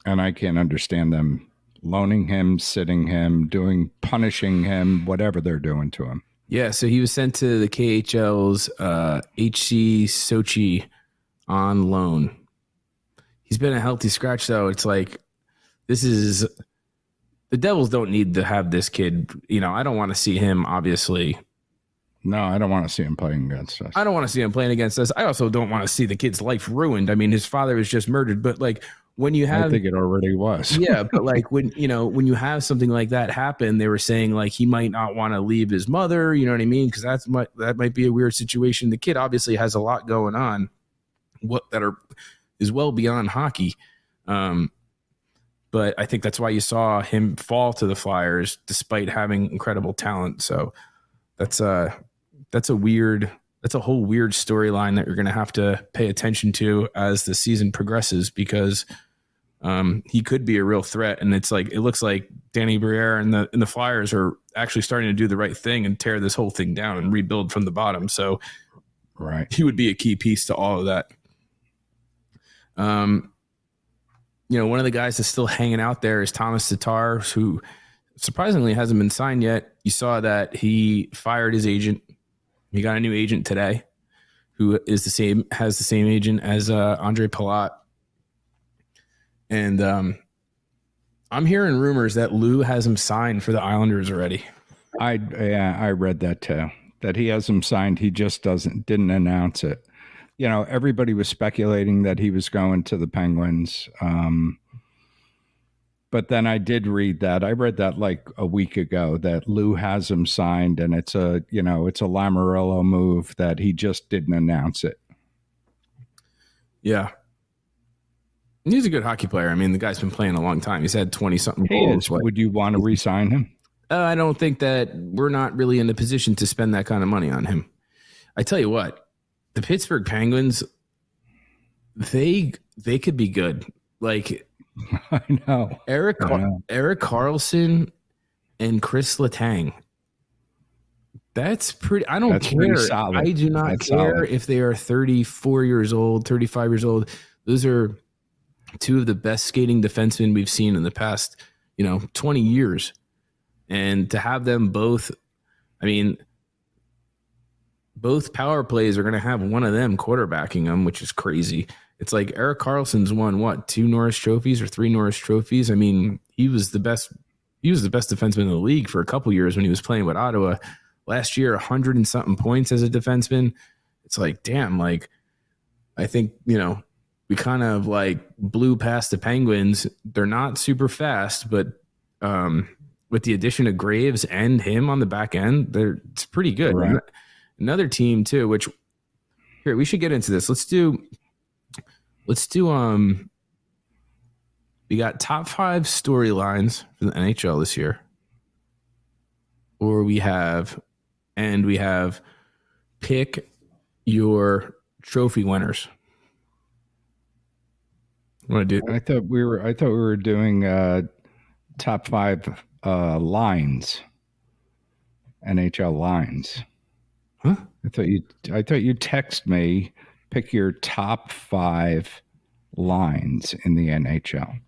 And I can't understand them loaning him, sitting him, punishing him, whatever they're doing to him. Yeah, so he was sent to the KHL's HC Sochi on loan. He's been a healthy scratch, though. It's like, the Devils don't need to have this kid. You know, I don't want to see him, obviously. No, I don't want to see him playing against us. I don't want to see him playing against us. I also don't want to see the kid's life ruined. I mean, his father was just murdered, but like when you have, I think it already was. yeah, but like when you have something like that happen, they were saying like he might not want to leave his mother. You know what I mean? Because that might be a weird situation. The kid obviously has a lot going on, is well beyond hockey. But I think that's why you saw him fall to the Flyers despite having incredible talent. So that's a whole weird storyline that you're going to have to pay attention to as the season progresses, because he could be a real threat. And it looks like Danny Briere and the Flyers are actually starting to do the right thing and tear this whole thing down and rebuild from the bottom. So right, he would be a key piece to all of that. One of the guys that's still hanging out there is Thomas Tatar, who surprisingly hasn't been signed yet. You saw that he fired his agent. He got a new agent today, who has the same agent as Andre Palat. And I'm hearing rumors that Lou has him signed for the Islanders already. I read that too. That he has him signed. He just didn't announce it. You know, everybody was speculating that he was going to the Penguins. But then I did read that. I read that like a week ago that Lou has him signed, and it's a Lamoriello move that he just didn't announce it. Yeah. He's a good hockey player. I mean, the guy's been playing a long time. He's had 20-something goals. Would you want to re-sign him? I don't think that we're not really in a position to spend that kind of money on him. I tell you what, the Pittsburgh Penguins, they could be good. Like, I know. Erik Karlsson and Chris Letang. That's pretty. I don't care. I do not care if they are 34 years old, 35 years old. Those are two of the best skating defensemen we've seen in the past, 20 years. And to have them both, I mean, both power plays are going to have one of them quarterbacking them, which is crazy. It's like Erik Karlsson's won 2 Norris trophies or 3 Norris trophies. I mean, he was the best defenseman in the league for a couple years when he was playing with Ottawa. Last year, 100 and something points as a defenseman. It's like, damn, like, I think, we kind of like blew past the Penguins. They're not super fast, but with the addition of Graves and him on the back end, it's pretty good. Right. Another team too, which here we should get into this. Let's do we got top 5 storylines for the NHL this year. Or we have pick your trophy winners. Want to do? I thought we were doing top 5 lines, NHL lines. Huh? I thought you text me, pick your top 5 lines in the NHL.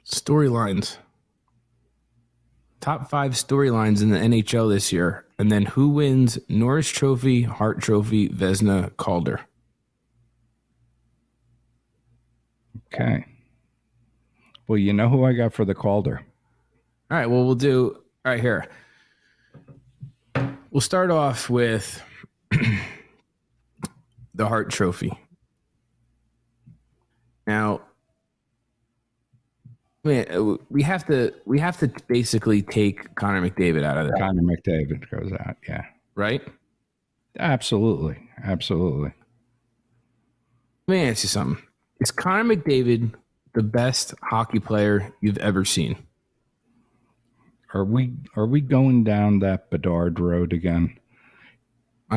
Storylines. Top 5 storylines in the NHL this year. And then who wins Norris Trophy, Hart Trophy, Vezina, Calder. Okay. Well, you know who I got for the Calder. All right. Well, we'll do right here. We'll start off with the Hart Trophy. Now, we have to basically take Connor McDavid out of it. Connor McDavid goes out, yeah. Right? Absolutely. Absolutely. Let me ask you something. Is Connor McDavid the best hockey player you've ever seen? Are we going down that Bedard road again?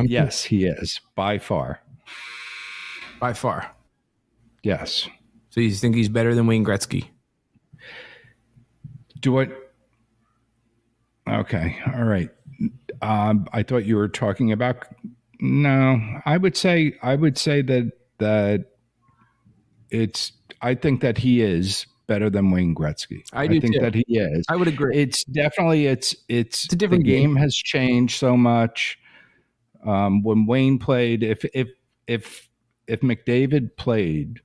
Yes, he is. By far. By far. Yes. So you think he's better than Wayne Gretzky? Do it. Okay. All right. I thought you were talking about. No, I would say that it's. I think that he is better than Wayne Gretzky. I do think too. that he is. I would agree. It's definitely it's a different the game has changed so much. When Wayne played, if McDavid played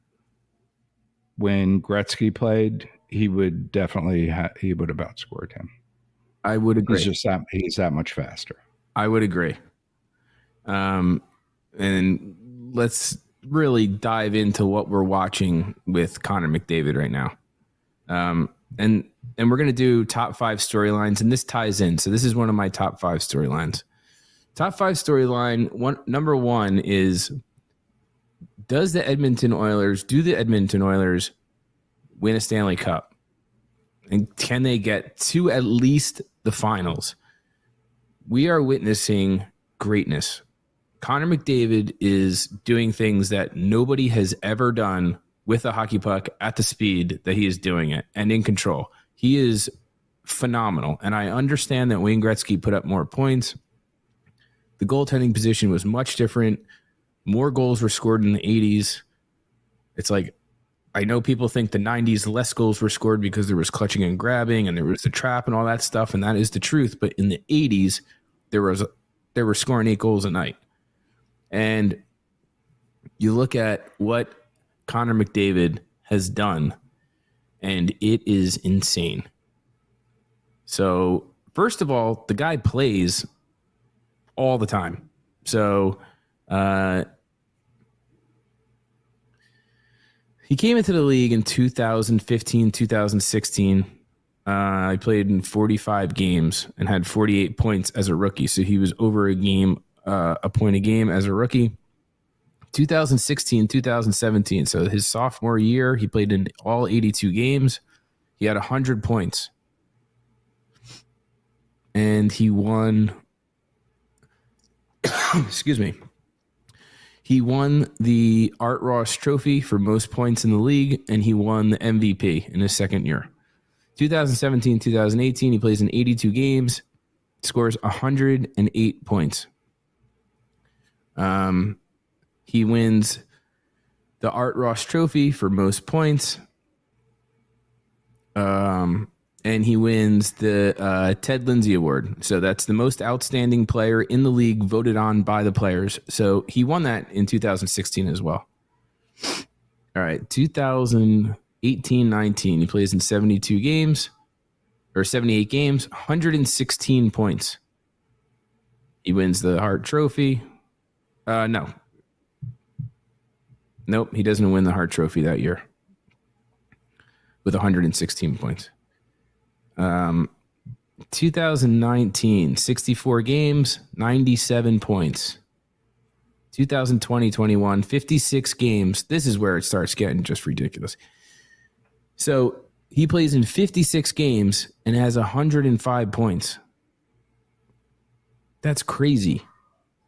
when Gretzky played, he would definitely he would have outscored him. I would agree. He's that much faster. I would agree. And let's really dive into what we're watching with Connor McDavid right now. And we're going to do top 5 storylines, and this ties in. So this is one of my top 5 storylines. Top 5 storyline, number 1 is, do the Edmonton Oilers win a Stanley Cup? And can they get to at least the finals? We are witnessing greatness. Connor McDavid is doing things that nobody has ever done with a hockey puck at the speed that he is doing it and in control. He is phenomenal. And I understand that Wayne Gretzky put up more points. The goaltending position was much different. More goals were scored in the 80s. It's like, I know people think the 90s, less goals were scored because there was clutching and grabbing and there was the trap and all that stuff, and that is the truth. But in the 80s, they were scoring 8 goals a night. And you look at what Connor McDavid has done, and it is insane. So, first of all, the guy plays all the time. So, he came into the league in 2015, 2016. I played in 45 games and had 48 points as a rookie. So he was over a point a game as a rookie. 2016, 2017. So his sophomore year, he played in all 82 games. He had 100 points. And he won, excuse me. He won the Art Ross Trophy for most points in the league, and he won the MVP in his second year. 2017, 2018, he plays in 82 games, scores 108 points. He wins the Art Ross Trophy for most points. And he wins the Ted Lindsay Award. So that's the most outstanding player in the league voted on by the players. So he won that in 2016 as well. All right, 2018-19, he plays in 72 games, or 78 games, 116 points. He wins the Hart Trophy. No. Nope, he doesn't win the Hart Trophy that year with 116 points. 2019, 64 games, 97 points. 2020-21, 56 games. This is where it starts getting just ridiculous. So he plays in 56 games and has 105 points. That's crazy.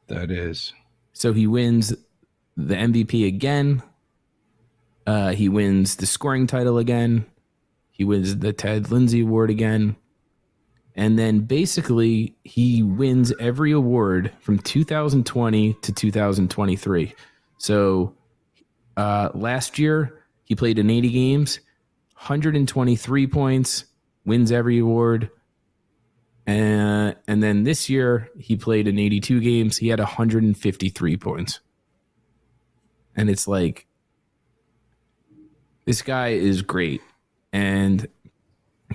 That is. So he wins the MVP again. He wins the scoring title again. He wins the Ted Lindsay Award again. And then basically he wins every award from 2020 to 2023. So last year he played in 80 games, 123 points, wins every award. And then this year he played in 82 games. He had 153 points. And it's like, this guy is great. And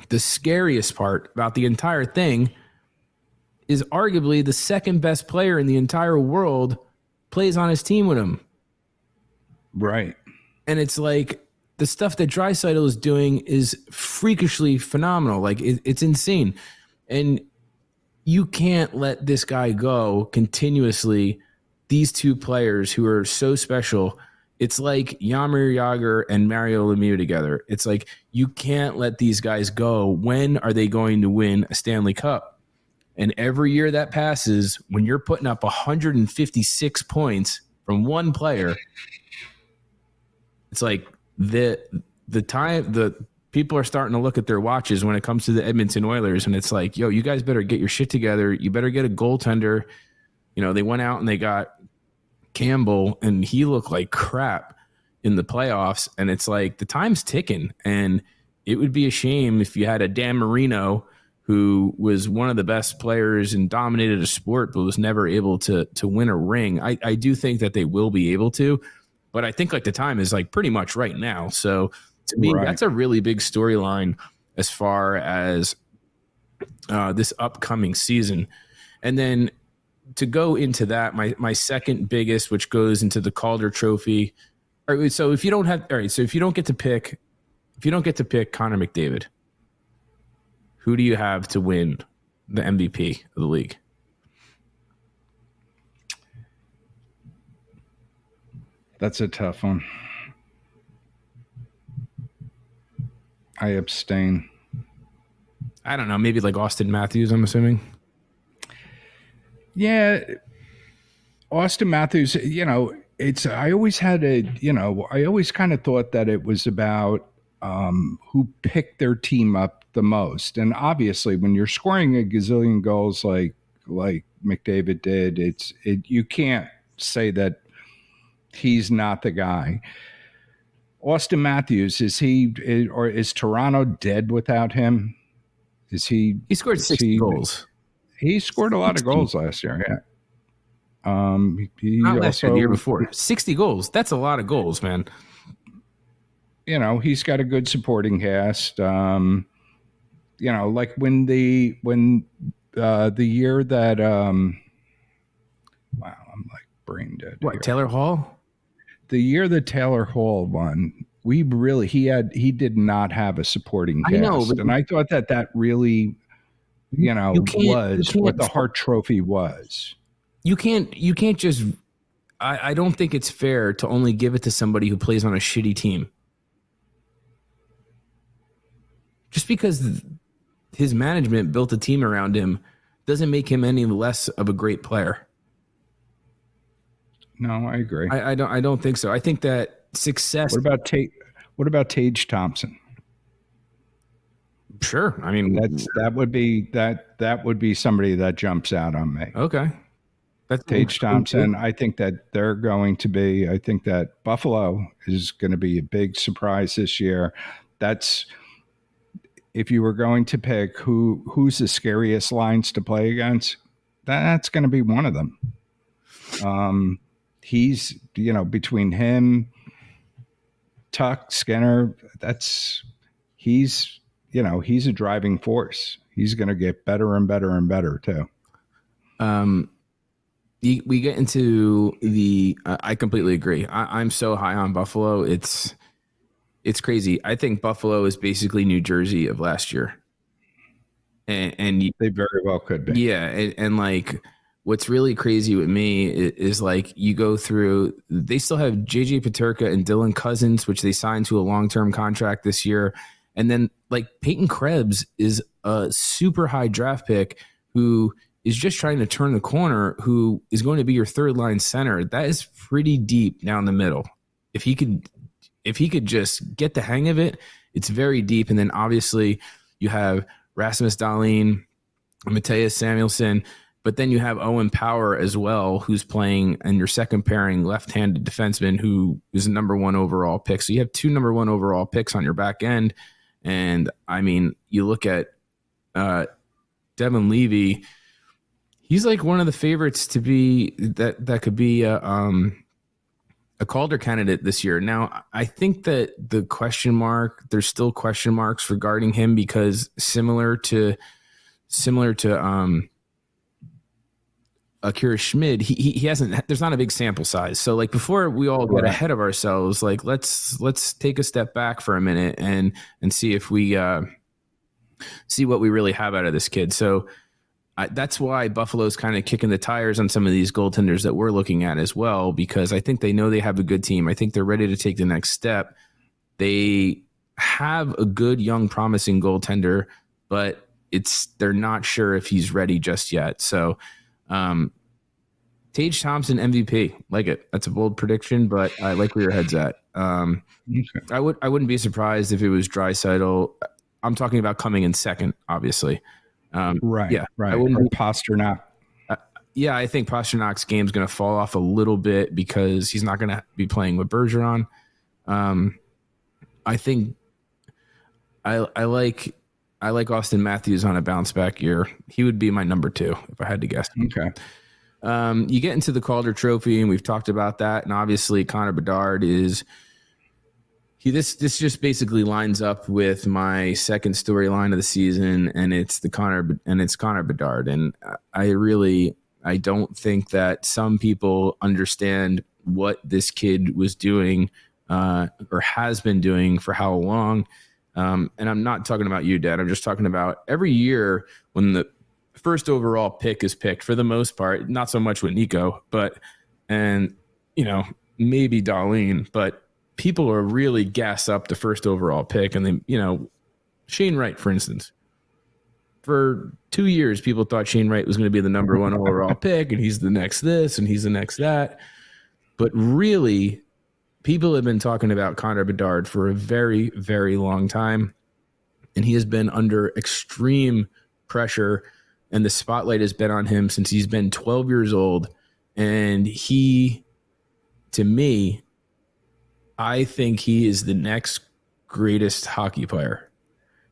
the scariest part about the entire thing is arguably the second best player in the entire world plays on his team with him. Right. And it's like, the stuff that Draisaitl is doing is freakishly phenomenal. Like, it's insane. And you can't let this guy go continuously. These two players who are so special. It's like Jaromir Jagr and Mario Lemieux together. It's like, you can't let these guys go. When are they going to win a Stanley Cup? And every year that passes, when you're putting up 156 points from one player, it's like the people are starting to look at their watches when it comes to the Edmonton Oilers, and it's like, yo, you guys better get your shit together. You better get a goaltender. You know, they went out and they got Campbell, and he looked like crap in the playoffs. And it's like the time's ticking, and it would be a shame if you had a Dan Marino who was one of the best players and dominated a sport, but was never able to win a ring. I do think that they will be able to, but I think like the time is like pretty much right now. So to me, that's a really big storyline as far as this upcoming season. And then to go into that, my second biggest, which goes into the Calder Trophy. All right, so if you don't get to pick Connor McDavid, who do you have to win the MVP of the league? That's a tough one. I abstain. I don't know. Maybe like Austin Matthews, I'm assuming. Yeah. Austin Matthews, you know, I always kind of thought that it was about who picked their team up the most. And obviously when you're scoring a gazillion goals like McDavid did, you can't say that he's not the guy. Austin Matthews, is Toronto dead without him? He scored 60 goals. He scored a lot of goals last year, yeah. Not last year, the year before. 60 goals. That's a lot of goals, man. You know, he's got a good supporting cast. You know, like when the year that wow, I'm like brain dead. What, here. Taylor Hall? The year that Taylor Hall won, he did not have a supporting cast. I know, and I thought that really, you know, was what the Hart Trophy was. You can't just. I don't think it's fair to only give it to somebody who plays on a shitty team. Just because his management built a team around him doesn't make him any less of a great player. No, I agree. I don't think so. I think that success. What about Tage Thompson? Sure. I mean, that would be somebody that jumps out on me. Okay. That's Tage Thompson. I think that I think that Buffalo is going to be a big surprise this year. That's, if you were going to pick who's the scariest lines to play against, that's going to be one of them. He's, you know, between him, Tuck, Skinner, he's a driving force. He's going to get better and better and better too. We get into I completely agree. I'm so high on Buffalo. It's crazy. I think Buffalo is basically New Jersey of last year. And they very well could be. Yeah. And like, what's really crazy with me is like you go through, they still have JJ Peterka and Dylan Cousins, which they signed to a long-term contract this year. And then like Peyton Krebs is a super high draft pick who is just trying to turn the corner, who is going to be your third line center. That is pretty deep down the middle. If he could just get the hang of it, it's very deep. And then obviously you have Rasmus Dahlin, Matthias Samuelsson, but then you have Owen Power as well, who's playing in your second pairing left-handed defenseman who is a number 1 overall pick. So you have 2 number 1 overall picks on your back end. And I mean, you look at Devin Levy, he's like one of the favorites to be that could be a Calder candidate this year. Now, I think that there's still question marks regarding him because similar to Akira Schmid, he hasn't. There's not a big sample size. So like before we all get ahead of ourselves, like let's take a step back for a minute and see if we see what we really have out of this kid. So that's why Buffalo's kind of kicking the tires on some of these goaltenders that we're looking at as well, because I think they know they have a good team. I think they're ready to take the next step. They have a good, young, promising goaltender, but they're not sure if he's ready just yet. So Tage Thompson MVP. Like it. That's a bold prediction, but I like where your head's at. Okay. I wouldn't be surprised if it was Draisaitl. I'm talking about coming in second, obviously. Right. Yeah, Right. I wouldn't Or be, Pasternak. yeah, I think Pasternak's game is going to fall off a little bit because he's not going to be playing with Bergeron. I think I like Austin Matthews on a bounce back year. He would be my number 2 if I had to guess. Okay. You get into the Calder Trophy, and we've talked about that. And obviously, Connor Bedard is this just basically lines up with my second storyline of the season, and it's Connor Bedard. And I don't think that some people understand what this kid was doing or has been doing for how long. And I'm not talking about you, Dad. I'm just talking about every year when the first overall pick is picked, for the most part, not so much with Nico, and maybe Darlene, but people are really gas up the first overall pick. And they, Shane Wright, for instance, for 2 years, people thought Shane Wright was going to be the number 1 overall pick, and he's the next this and he's the next that. But really, people have been talking about Connor Bedard for a very, very long time, and he has been under extreme pressure, and the spotlight has been on him since he's been 12 years old. And to me, I think he is the next greatest hockey player.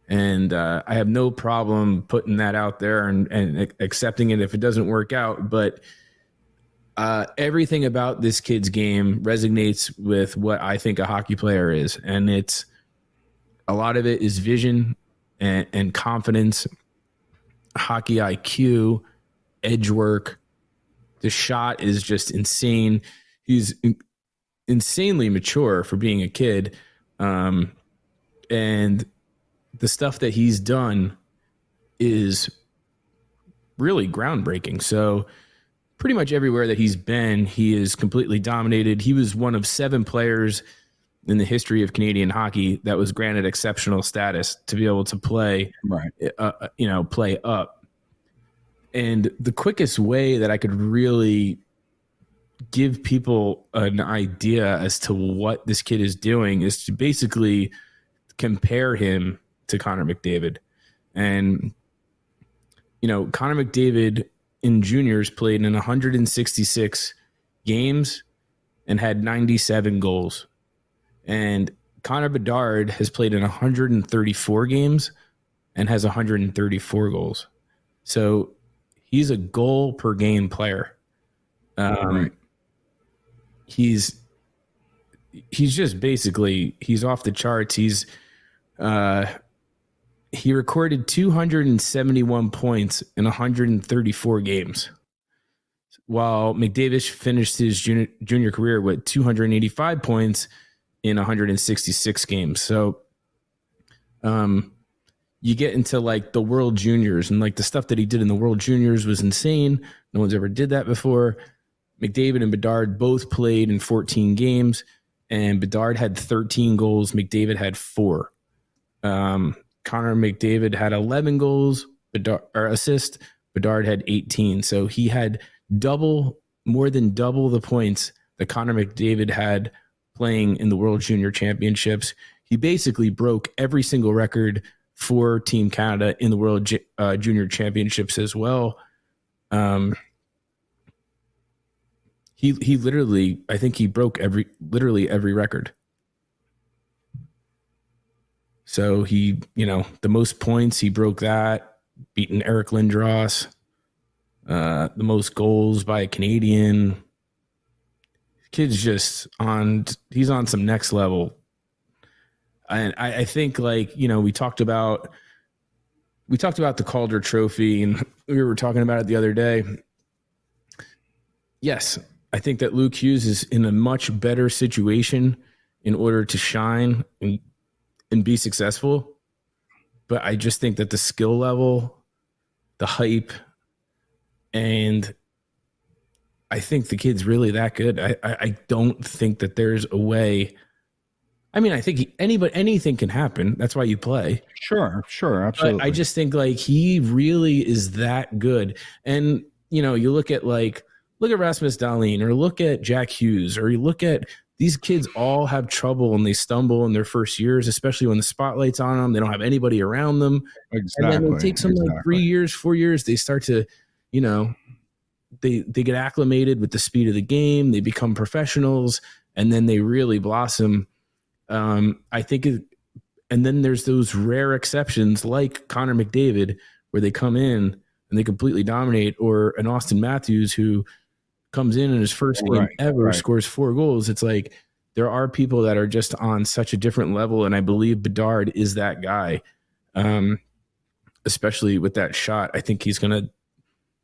And I have no problem putting that out there and accepting it if it doesn't work out. But everything about this kid's game resonates with what I think a hockey player is. And a lot of it is vision and confidence, hockey IQ, edge work. The shot is just insane. He's insanely mature for being a kid. And the stuff that he's done is really groundbreaking. So pretty much everywhere that he's been, he is completely dominated. He was one of 7 players in the history of Canadian hockey that was granted exceptional status to be able to play, play up. And the quickest way that I could really give people an idea as to what this kid is doing is to basically compare him to Connor McDavid. And, Connor McDavid in juniors played in 166 games and had 97 goals. And Connor Bedard has played in 134 games and has 134 goals. So he's a goal per game player. Right. He's just basically, he's off the charts. He recorded 271 points in 134 games, while McDavid finished his junior career with 285 points in 166 games. So you get into like the World Juniors, and like the stuff that he did in the World Juniors was insane. No one's ever did that before. McDavid and Bedard both played in 14 games, and Bedard had 13 goals. McDavid had 4. Connor McDavid had 11 goals, assists. Bedard had 18. So he had more than double the points that Connor McDavid had playing in the World Junior Championships. He basically broke every single record for Team Canada in the World Junior Championships as well. He literally, I think he broke literally every record. So he, the most points, he broke that, beating Eric Lindros. The most goals by a Canadian. Kid's just he's on some next level. And I think, like, we talked about the Calder Trophy, and we were talking about it the other day. Yes, I think that Luke Hughes is in a much better situation in order to shine and be successful. But I just think that the skill level, the hype, and I think the kid's really that good. I don't think that there's a way. I mean, I think anything can happen. That's why you play. Sure, absolutely. But I just think, like, he really is that good. And, you look at, like, look at Rasmus Dahlin, or look at Jack Hughes, or you look at these kids all have trouble and they stumble in their first years, especially when the spotlight's on them. They don't have anybody around them. Exactly. And then it takes them like 3 years, 4 years. They start to, you know, they get acclimated with the speed of the game. They become professionals, and then they really blossom. I think and then there's those rare exceptions like Connor McDavid, where they come in and they completely dominate, or an Austin Matthews who comes in his first game ever, scores 4 goals. It's like there are people that are just on such a different level, and I believe Bedard is that guy, especially with that shot. I think he's going to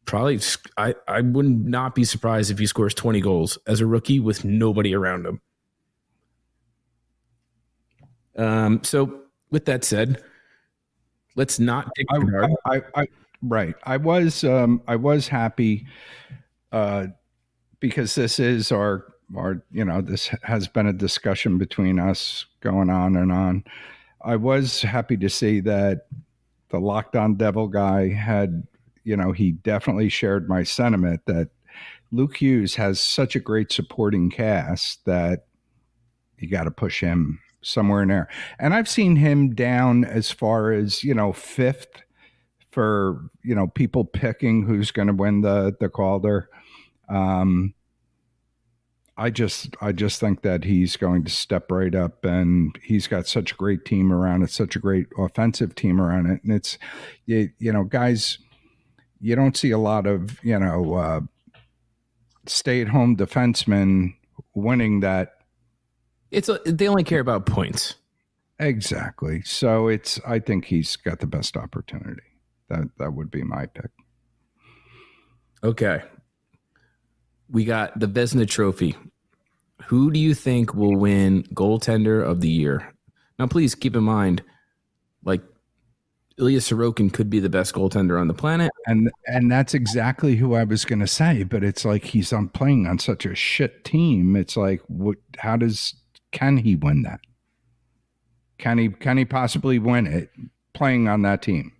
probably – I would not be surprised if he scores 20 goals as a rookie with nobody around him. So with that said, let's not pick Bedard. I was happy because this is our this has been a discussion between us going on and on. I was happy to see that the Locked On Devil guy had, he definitely shared my sentiment that Luke Hughes has such a great supporting cast that you got to push him somewhere in there. And I've seen him down as far as, 5th for, people picking who's going to win the Calder. I just think that he's going to step right up, and he's got such a great team around it, such a great offensive team around it. And it's, guys, you don't see a lot of, stay-at-home defensemen winning that. They only care about points. Exactly. So I think he's got the best opportunity. That would be my pick. Okay. We got the Vezina Trophy. Who do you think will win goaltender of the year? Now, please keep in mind, Ilya Sorokin could be the best goaltender on the planet. And that's exactly who I was going to say, but it's like he's playing on such a shit team. It's like, can he win that? Can he possibly win it playing on that team?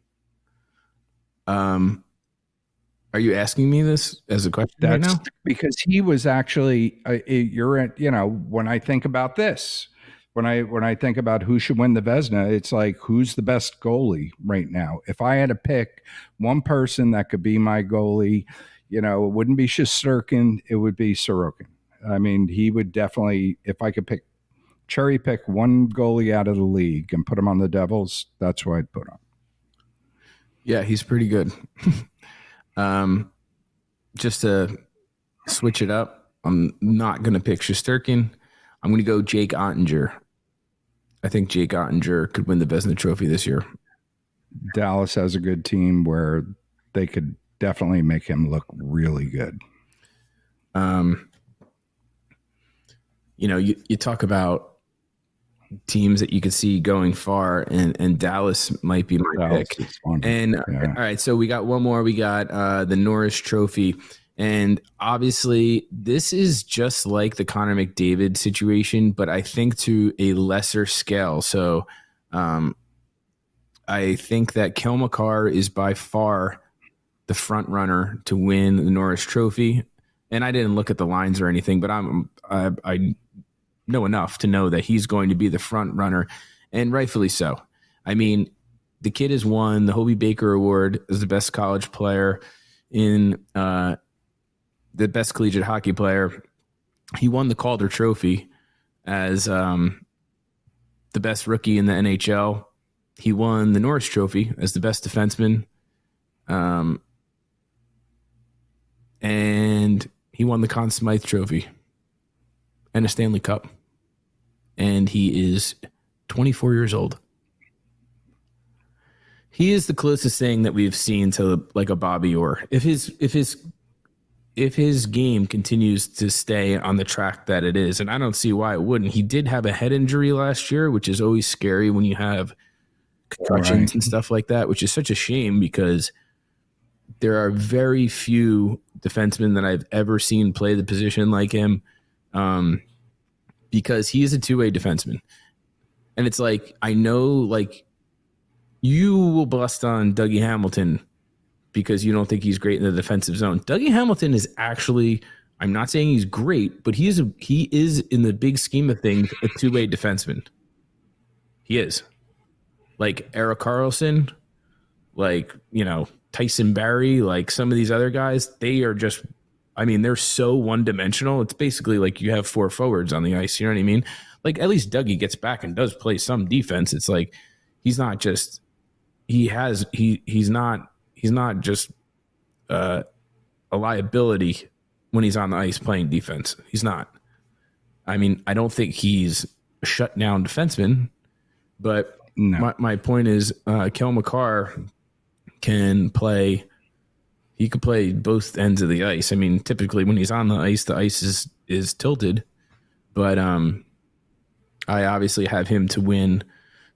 Are you asking me this as a question right now? Because he was actually, when I think about this, when I think about who should win the Vezina, it's like, who's the best goalie right now? If I had to pick one person that could be my goalie, it wouldn't be Shesterkin, it would be Sorokin. I mean, he would definitely, if I could cherry pick one goalie out of the league and put him on the Devils, that's what I'd put on. Yeah, he's pretty good. Just to switch it up, I'm not going to pick Shesterkin. I'm going to go Jake Ottinger. I think Jake Ottinger could win the Vezina Trophy this year. Dallas has a good team where they could definitely make him look really good. You talk about teams that you could see going far, and Dallas might be my pick. And all right, so we got one more. We got the Norris Trophy. And obviously, this is just like the Connor McDavid situation, but I think to a lesser scale. So I think that Kel McCarr is by far the front runner to win the Norris Trophy. And I didn't look at the lines or anything, but I know enough to know that he's going to be the front runner, and rightfully so. I mean, the kid has won the Hobie Baker Award as the best college player in the best collegiate hockey player. He won the Calder Trophy as the best rookie in the NHL. He won the Norris Trophy as the best defenseman. And he won the Conn Smythe Trophy and a Stanley Cup. And he is 24 years old. He is the closest thing that we've seen to like a Bobby Orr. If his game continues to stay on the track that it is, and I don't see why it wouldn't. He did have a head injury last year, which is always scary when you have concussions and stuff like that, which is such a shame because there are very few defensemen that I've ever seen play the position like him, because he is a two-way defenseman. And it's like, I know, like, you will bust on Dougie Hamilton because you don't think he's great in the defensive zone. Dougie Hamilton is actually, I'm not saying he's great, but he is in the big scheme of things a two-way defenseman. He is. Like Erik Karlsson, like, Tyson Barrie, like some of these other guys, they are just, they're so one-dimensional. It's basically like you have 4 forwards on the ice, you know what I mean? Like at least Dougie gets back and does play some defense. It's like he's not just he's not just a liability when he's on the ice playing defense. He's not. I don't think he's a shut-down defenseman, but no. my point is Kel McCarr can play. He could play both ends of the ice. Typically when he's on the ice is tilted, but I obviously have him to win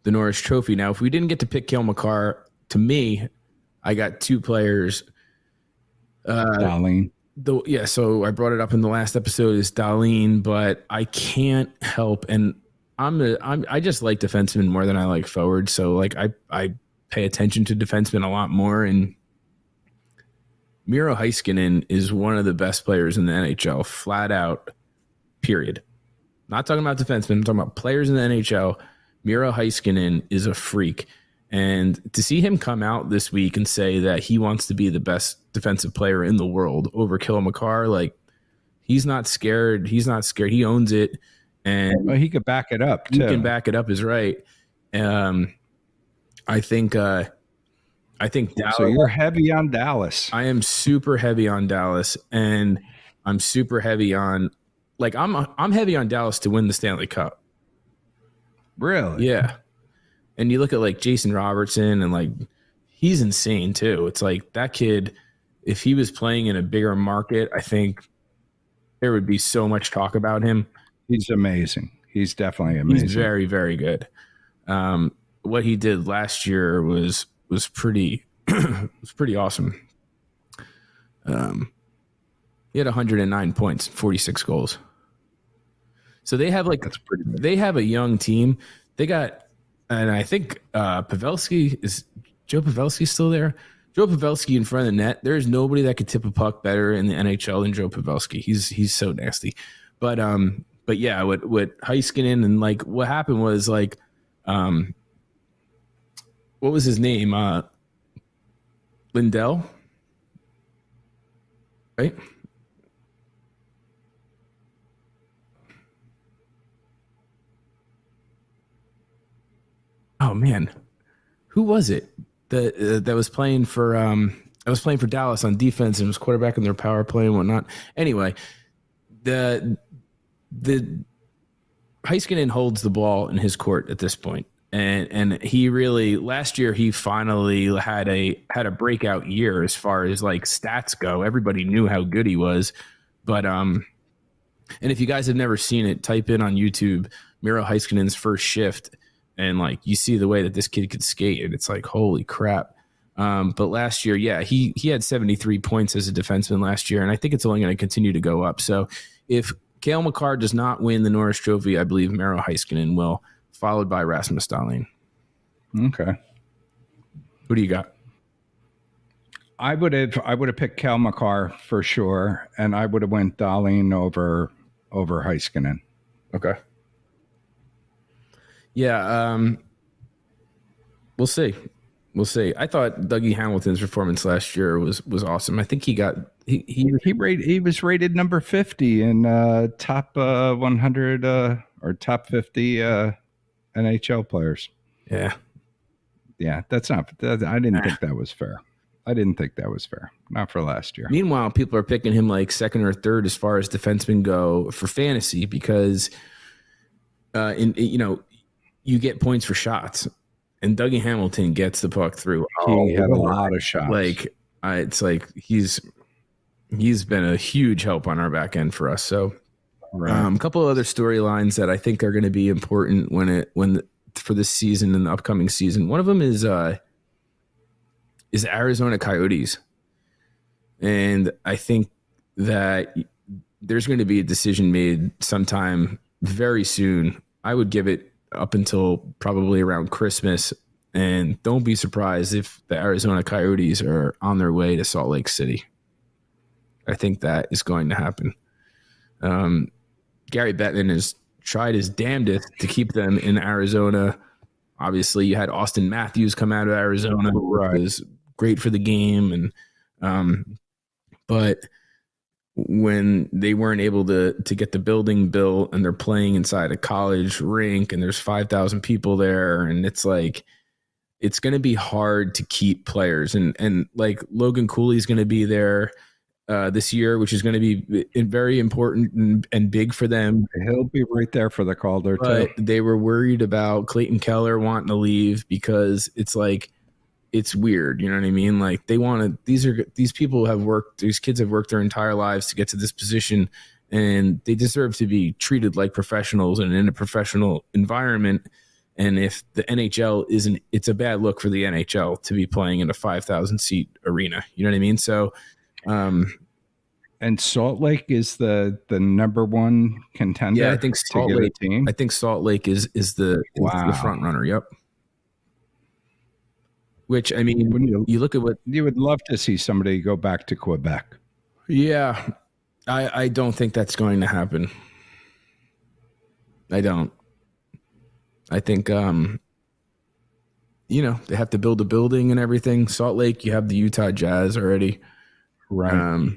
the Norris Trophy. Now, if we didn't get to pick Kel McCarr, to me, I got 2 players. Dahlin. So I brought it up in the last episode is Dahlin, but I can't help, and I just like defensemen more than I like forwards. So like I pay attention to defensemen a lot more, and Miro Heiskanen is one of the best players in the NHL, flat out, period. Not talking about defensemen, I'm talking about players in the NHL. Miro Heiskanen is a freak. And to see him come out this week and say that he wants to be the best defensive player in the world over Kel McCarr, like he's not scared. He owns it. And he could back it up too. He can back it up is right. I think Dallas. So you're heavy on Dallas. I am super heavy on Dallas, and I'm super heavy on I'm heavy on Dallas to win the Stanley Cup. Really? Yeah. And you look at like Jason Robertson, and like he's insane too. It's like that kid, if he was playing in a bigger market, I think there would be so much talk about him. He's amazing. He's definitely amazing. He's very, very good. What he did last year was pretty was pretty awesome. He had 109 points, 46 goals. So they have that's pretty good. They have a young team. They got, and I think Pavelski is Joe Pavelski still there. Joe Pavelski in front of the net. There's nobody that could tip a puck better in the NHL than Joe Pavelski. He's so nasty. But yeah, what Heiskanen and like what happened was like, what was his name? Lindell, right? Oh man, who was it that was playing for Dallas on defense and was quarterbacking their power play and whatnot? Anyway, the Heiskanen holds the ball in his court at this point, and he really last year he finally had a breakout year as far as like stats go. Everybody knew how good he was, but and if you guys have never seen it, type in on YouTube Miro Heiskanen's first shift. And like you see the way that this kid could skate, and it's like holy crap. But last year, yeah, he had 73 points as a defenseman last year, and I think it's only going to continue to go up. So if Cale McCarr does not win the Norris Trophy, I believe Miro Heiskanen will, followed by Rasmus Dahlin. Okay. Who do you got? I would have picked Cale McCarr for sure, and I would have went Dahlin over Heiskanen. Okay. Yeah, we'll see. I thought Dougie Hamilton's performance last year was awesome. I think he was rated number 50 in top 100 or top 50 NHL players. Yeah. That's not. I didn't think that was fair. Not for last year. Meanwhile, people are picking him like second or third as far as defensemen go for fantasy because, you get points for shots, and Dougie Hamilton gets the puck through. He had a lot of shots. It's like he's been a huge help on our back end for us. So, right. A couple of other storylines that I think are going to be important for this season and the upcoming season. One of them is Arizona Coyotes, and I think that there's going to be a decision made sometime very soon. I would give it up until probably around Christmas And don't be surprised if the Arizona Coyotes are on their way to Salt Lake City. I think that is going to happen. Gary Bettman has tried his damnedest to keep them in Arizona. Obviously, you had Austin Matthews come out of Arizona, Right. which was great for the game, but when they weren't able to get the building built, and they're playing inside a college rink, and there's 5,000 people there, and it's like it's going to be hard to keep players, and like Logan Cooley's going to be there this year, which is going to be very important and big for them. He'll be right there for the Calder too. But they were worried about Clayton Keller wanting to leave because it's like, it's weird. You know what I mean? Like they want to, these people have worked, these kids have worked their entire lives to get to this position, and they deserve to be treated like professionals and in a professional environment. And if the NHL isn't, it's a bad look for the NHL to be playing in a 5,000 seat arena. You know what I mean? So, and Salt Lake is the number one contender. Yeah, I think Salt Lake. I think Salt Lake is the front runner. Yep. Which, I mean, when you look at what you would love to see somebody go back to Quebec. Yeah, I don't think that's going to happen. I don't. I think they have to build a building and everything. Salt Lake, you have the Utah Jazz already. Right.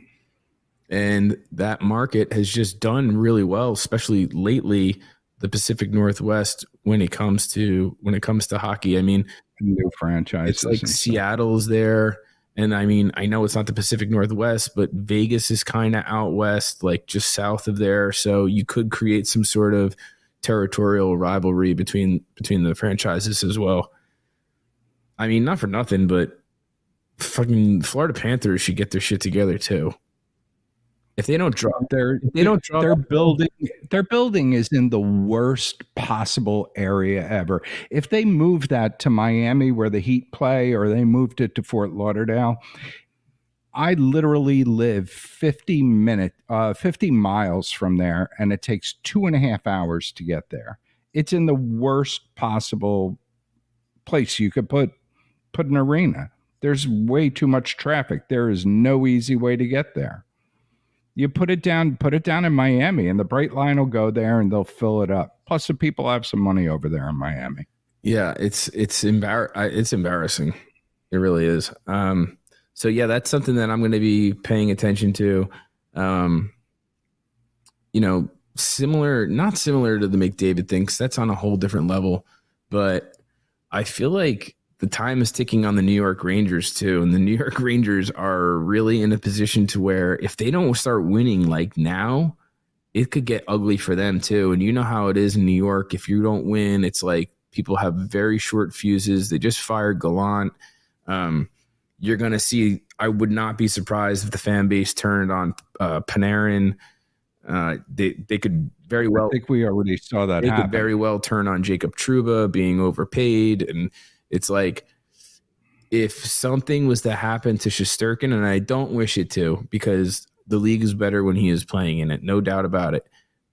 And that market has just done really well, especially lately, the Pacific Northwest when it comes to hockey. I mean, new franchises. It's like Seattle's there. And I mean, I know it's not the Pacific Northwest, but Vegas is kind of out west, like just south of there. So you could create some sort of territorial rivalry between the franchises as well. I mean, not for nothing, but fucking Florida Panthers should get their shit together too. If they don't drop their building is in the worst possible area ever. If they move that to Miami where the Heat play, or they moved it to Fort Lauderdale, I literally live 50 miles from there, and it takes 2.5 hours to get there. It's in the worst possible place you could put an arena. There's way too much traffic. There is no easy way to get there. You put it down in Miami, and the Bright Line will go there and they'll fill it up. Plus, the people have some money over there in Miami. Yeah, it's embarrassing. It really is. So yeah, that's something that I'm going to be paying attention to. Not similar to the McDavid thing, 'cause that's on a whole different level. But I feel like the time is ticking on the New York Rangers too. And the New York Rangers are really in a position to where if they don't start winning like now, it could get ugly for them too. And you know how it is in New York. If you don't win, it's like people have very short fuses. They just fired Gallant. You're going to see, I would not be surprised if the fan base turned on Panarin. They could very well. I think we already saw that happen. They could very well turn on Jacob Trouba being overpaid. And it's like, if something was to happen to Shesterkin, and I don't wish it to, because the league is better when he is playing in it, no doubt about it.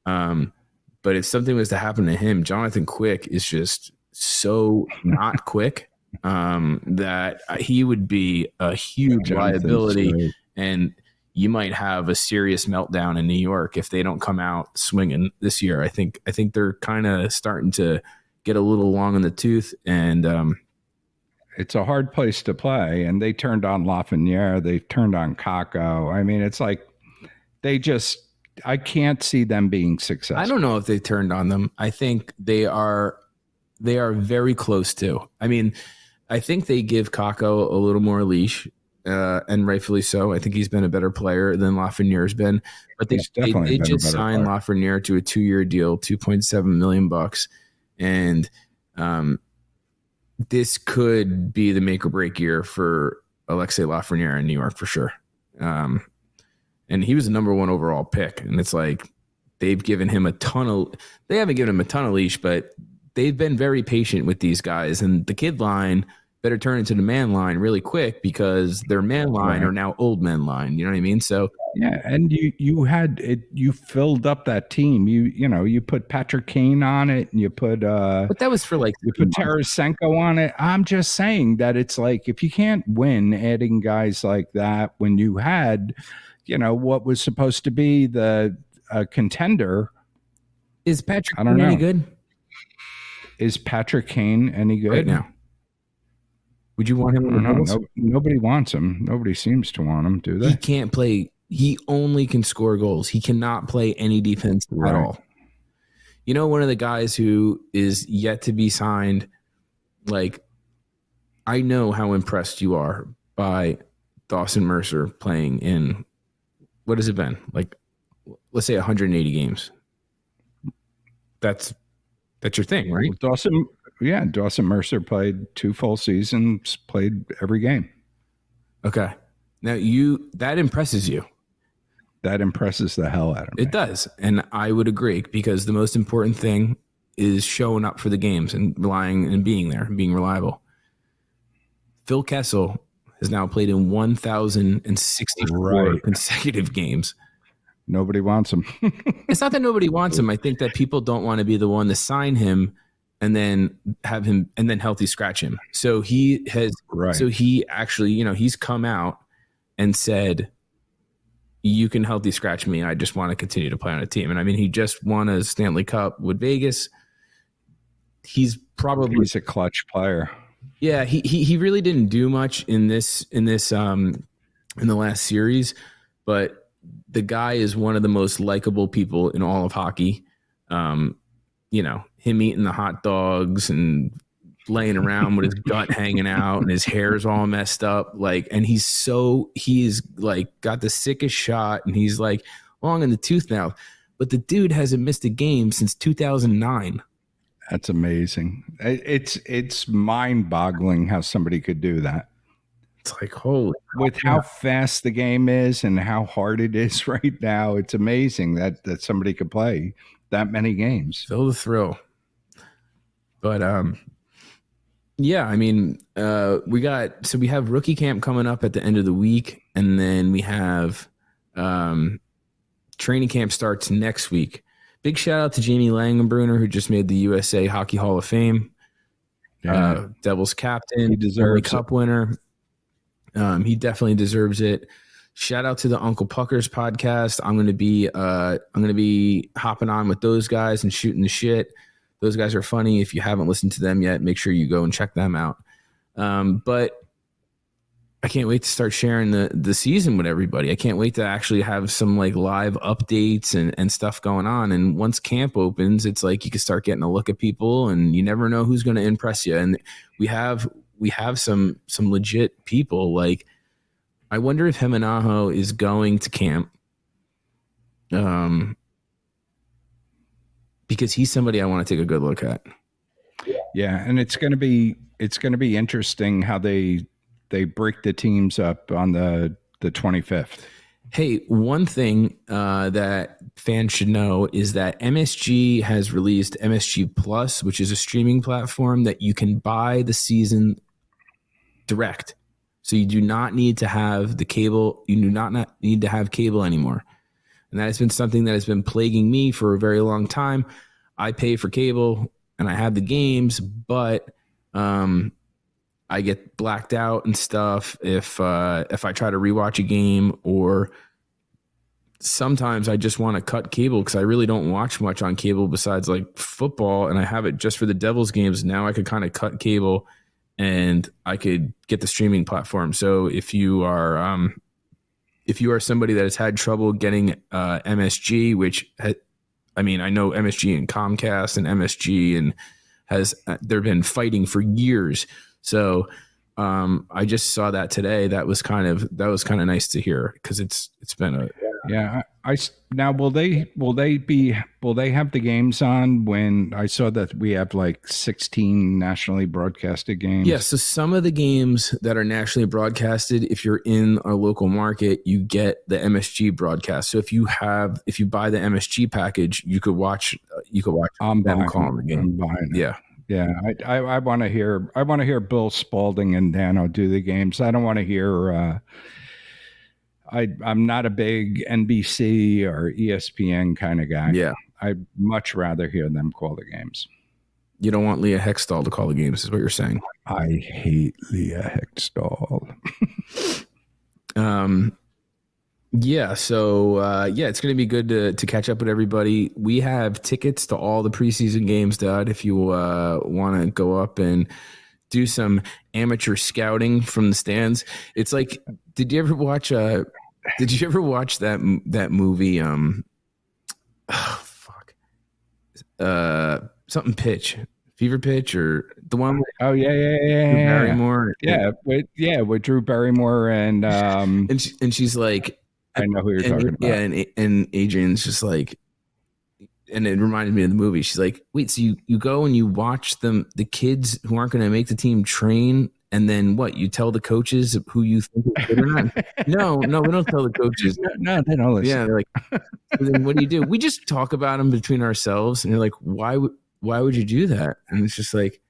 But if something was to happen to him, Jonathan Quick is just so not quick that he would be a huge liability. And you might have a serious meltdown in New York if they don't come out swinging this year. I think they're kind of starting to get a little long in the tooth, and it's a hard place to play. And they turned on Lafreniere, they turned on Kakko. I mean, it's like I can't see them being successful. I don't know if they turned on them. I think they are very close to. I mean, I think they give Kakko a little more leash. And rightfully so. I think he's been a better player than Lafreniere's been. But they just signed Lafreniere to a 2-year deal, $2.7 million, and this could be the make or break year for Alexei Lafreniere in New York for sure. And he was the number 1 overall pick, and it's like they've given him they haven't given him a ton of leash, but they've been very patient with these guys. And the kid line better turn it to the man line really quick because their man line are now old men line. You know what I mean? So yeah, and you had it. You filled up that team. You put Patrick Kane on it, and you put but that was for like you put Tarasenko on it. I'm just saying that it's like if you can't win adding guys like that when you had, what was supposed to be the contender. Is Patrick Kane any good? Is Patrick Kane any good right now? Would you want him? Nobody wants him. Nobody seems to want him, do they? He can't play. He only can score goals. He cannot play any defense at all. One of the guys who is yet to be signed, like, I know how impressed you are by Dawson Mercer playing in, what has it been? Like, let's say 180 games. That's your thing, right? Dawson Mercer played 2 full seasons, played every game. Okay. Now that impresses you. That impresses the hell out of me. It does. And I would agree because the most important thing is showing up for the games and relying and being there and being reliable. Phil Kessel has now played in 1,064 consecutive games. Nobody wants him. It's not that nobody wants him. I think that people don't want to be the one to sign him and then have him and then healthy scratch him. So he has, so he actually, he's come out and said, you can healthy scratch me. I just want to continue to play on a team. And I mean, he just won a Stanley Cup with Vegas. He's a clutch player. Yeah. He really didn't do much in the last series, but the guy is one of the most likable people in all of hockey. Him eating the hot dogs and laying around with his gut hanging out and his hair's all messed up. And he's like got the sickest shot and he's like long in the tooth now, but the dude hasn't missed a game since 2009. That's amazing. It's mind boggling how somebody could do that. It's like, holy, with how fast the game is and how hard it is right now. It's amazing that somebody could play that many games. Still the thrill. But, yeah, I mean, we have rookie camp coming up at the end of the week, and then we have training camp starts next week. Big shout out to Jamie Langenbrunner, who just made the USA Hockey Hall of Fame. Yeah. Devils captain, he deserves Cup winner. He definitely deserves it. Shout out to the Uncle Puckers podcast. I'm going to be hopping on with those guys and shooting the shit. Those guys are funny. If you haven't listened to them yet, make sure you go and check them out. But I can't wait to start sharing the season with everybody. I can't wait to actually have some like live updates and stuff going on. And once camp opens, it's like you can start getting a look at people and you never know who's going to impress you. And we have some legit people. Like, I wonder if Hemenaho is going to camp. Because he's somebody I want to take a good look at. Yeah, and it's going to be interesting how they break the teams up on the 25th. Hey, one thing that fans should know is that MSG has released MSG Plus, which is a streaming platform that you can buy the season direct. So you do not need to have the cable. You do not need to have cable anymore. And that has been something that has been plaguing me for a very long time. I pay for cable and I have the games, but I get blacked out and stuff if I try to rewatch a game, or sometimes I just want to cut cable because I really don't watch much on cable besides like football, and I have it just for the Devils games. Now I could kind of cut cable and I could get the streaming platform. So if you are somebody that has had trouble getting MSG, which I know MSG and Comcast and MSG and they've been fighting for years. So I just saw that today. That was kind of nice to hear because it's been a Now will they have the games on when I saw that we have like 16 nationally broadcasted games? Yeah, so some of the games that are nationally broadcasted, if you're in our local market, you get the MSG broadcast. So if you buy the MSG package, you could watch them calling the game. I'm buying it. Yeah. Yeah, I want to hear. I want to hear Bill Spalding and Dano do the games. I don't want to hear. I'm not a big NBC or ESPN kind of guy. Yeah. I'd much rather hear them call the games. You don't want Leah Hextall to call the games, is what you're saying. I hate Leah Hextall. Yeah, so it's going to be good to catch up with everybody. We have tickets to all the preseason games, Dad. If you want to go up and do some amateur scouting from the stands, it's like, did you ever watch that movie? Something Pitch, Fever Pitch, or the one? Oh yeah, Drew Barrymore. With Drew Barrymore and and she's like. I know who you're talking about. Yeah, and Adrian's just like, and it reminded me of the movie. She's like, wait, so you go and you watch the kids who aren't going to make the team train, and then what? You tell the coaches who you think is good or not? No, we don't tell the coaches. No, they don't listen. Yeah, they're like, so then what do? We just talk about them between ourselves, and you're like, why would you do that? And it's just like,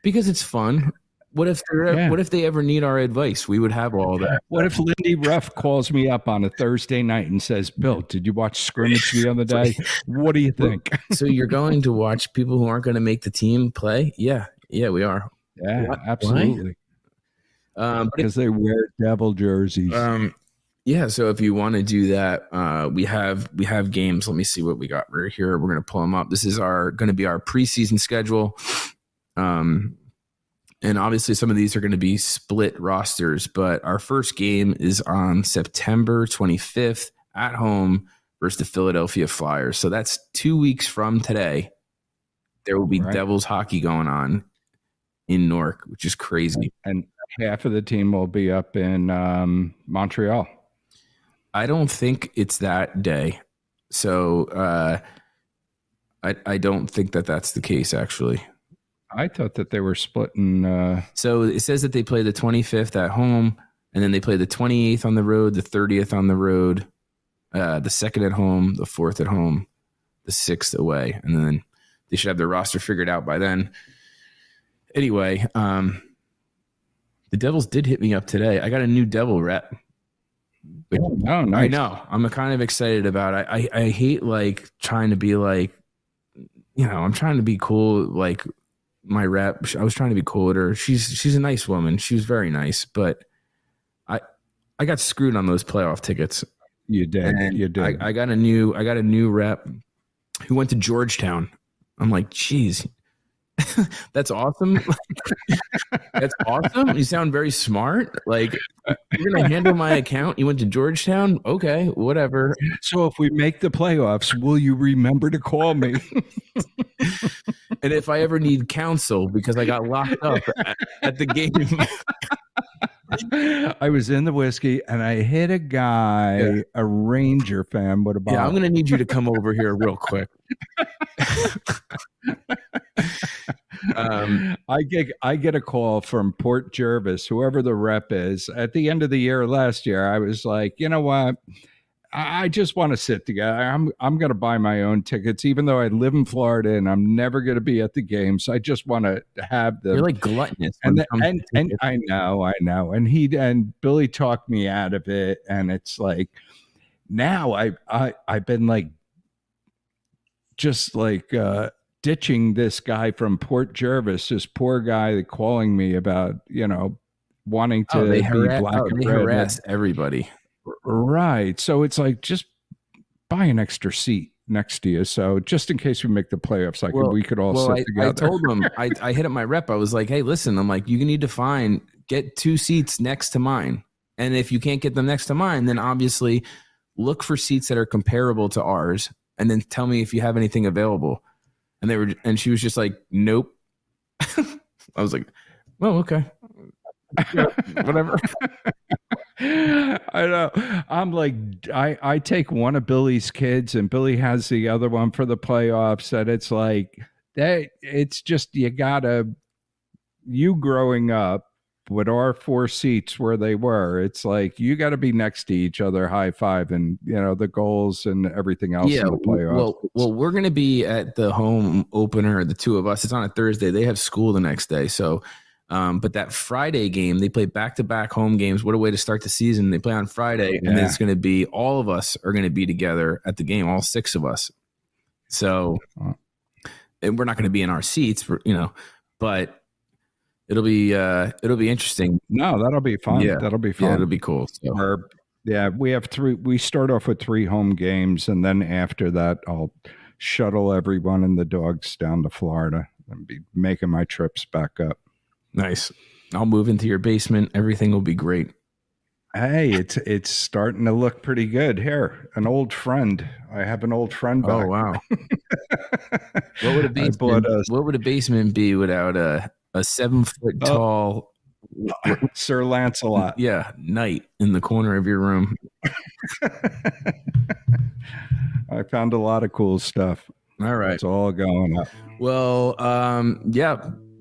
because it's fun. What if they ever need our advice? We would have all that. What if Lindy Ruff calls me up on a Thursday night and says, Bill, did you watch scrimmage the other day? What do you think? So you're going to watch people who aren't going to make the team play? Yeah, we are. Yeah, absolutely. Because they wear devil jerseys. Yeah, so if you want to do that, we have games. Let me see what we got right here. We're going to pull them up. This is going to be our preseason schedule. And obviously some of these are going to be split rosters, but our first game is on September 25th at home versus the Philadelphia Flyers. So that's 2 weeks from today. There will be Devils hockey going on in Newark, which is crazy. And half of the team will be up in Montreal. I don't think it's that day. So I don't think that's the case, actually. I thought that they were splitting. So it says that they play the 25th at home, and then they play the 28th on the road, the 30th on the road, the 2nd at home, the 4th at home, the 6th away. And then they should have their roster figured out by then. Anyway, the Devils did hit me up today. I got a new Devil rep. Oh, nice. I know. I'm kind of excited about it. I hate like trying to be like, I'm trying to be cool, like my rep. I was trying to be cool with her. She's a nice woman. She was very nice, but I got screwed on those playoff tickets. You did. And you did. I got a new rep who went to Georgetown. I'm like, geez, that's awesome. That's awesome. You sound very smart. Like, you're going to handle my account. You went to Georgetown. Okay, whatever. So if we make the playoffs, will you remember to call me? And if I ever need counsel because I got locked up at the game. I was in the whiskey and I hit a guy, a Ranger fan, with a bottle. Yeah, I'm going to need you to come over here real quick. I get a call from Port Jervis, whoever the rep is. At the end of the year last year, I was like, you know what? I just want to sit together. I'm going to buy my own tickets, even though I live in Florida and I'm never going to be at the games. I just want to have them. You're like gluttonous. And I know. And Billy talked me out of it. And it's like, now I've been like, just like ditching this guy from Port Jervis, this poor guy calling me about, wanting to be black and they red. harass everybody. Right. So it's like, just buy an extra seat next to you. So just in case we make the playoffs, we could all sit together. I told him, I hit up my rep. I was like, hey, listen, I'm like, you need to get 2 seats next to mine. And if you can't get them next to mine, then obviously look for seats that are comparable to ours. And then tell me if you have anything available. And she was just like, nope. I was like, well, okay. Yeah, whatever. I know. I'm like, I take one of Billy's kids and Billy has the other one for the playoffs. And it's like, it's just, you growing up, with our 4 seats where they were, it's like you got to be next to each other, high five, and the goals and everything else in the playoffs. Well, we're going to be at the home opener, the two of us. It's on a Thursday. They have school the next day. So, but that Friday game, they play back-to-back home games. What a way to start the season. They play on Friday, and then it's going to be all of us are going to be together at the game, all 6 of us. So, and we're not going to be in our seats, but it'll be interesting. No, that'll be fun. Yeah. That'll be fun. Yeah, it'll be cool. So. We have 3. We start off with 3 home games, and then after that, I'll shuttle everyone and the dogs down to Florida and be making my trips back up. Nice. I'll move into your basement. Everything will be great. Hey, it's starting to look pretty good. Here, an old friend. I have an old friend back. Oh, wow. What would a basement be without a 7-foot tall Sir Lancelot? Yeah, knight in the corner of your room. I found a lot of cool stuff. All right. It's all going up. Well,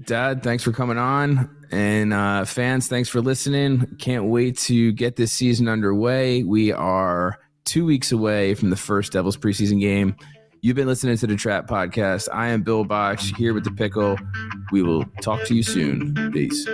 Dad, thanks for coming on. And fans, thanks for listening. Can't wait to get this season underway. We are 2 weeks away from the first Devils preseason game. You've been listening to the Trap Podcast. I am Bill Bosch here with the Pickle. We will talk to you soon. Peace.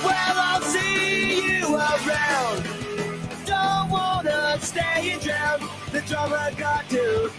Well, I'll see you around. Don't wanna stay and drown. The drama got to.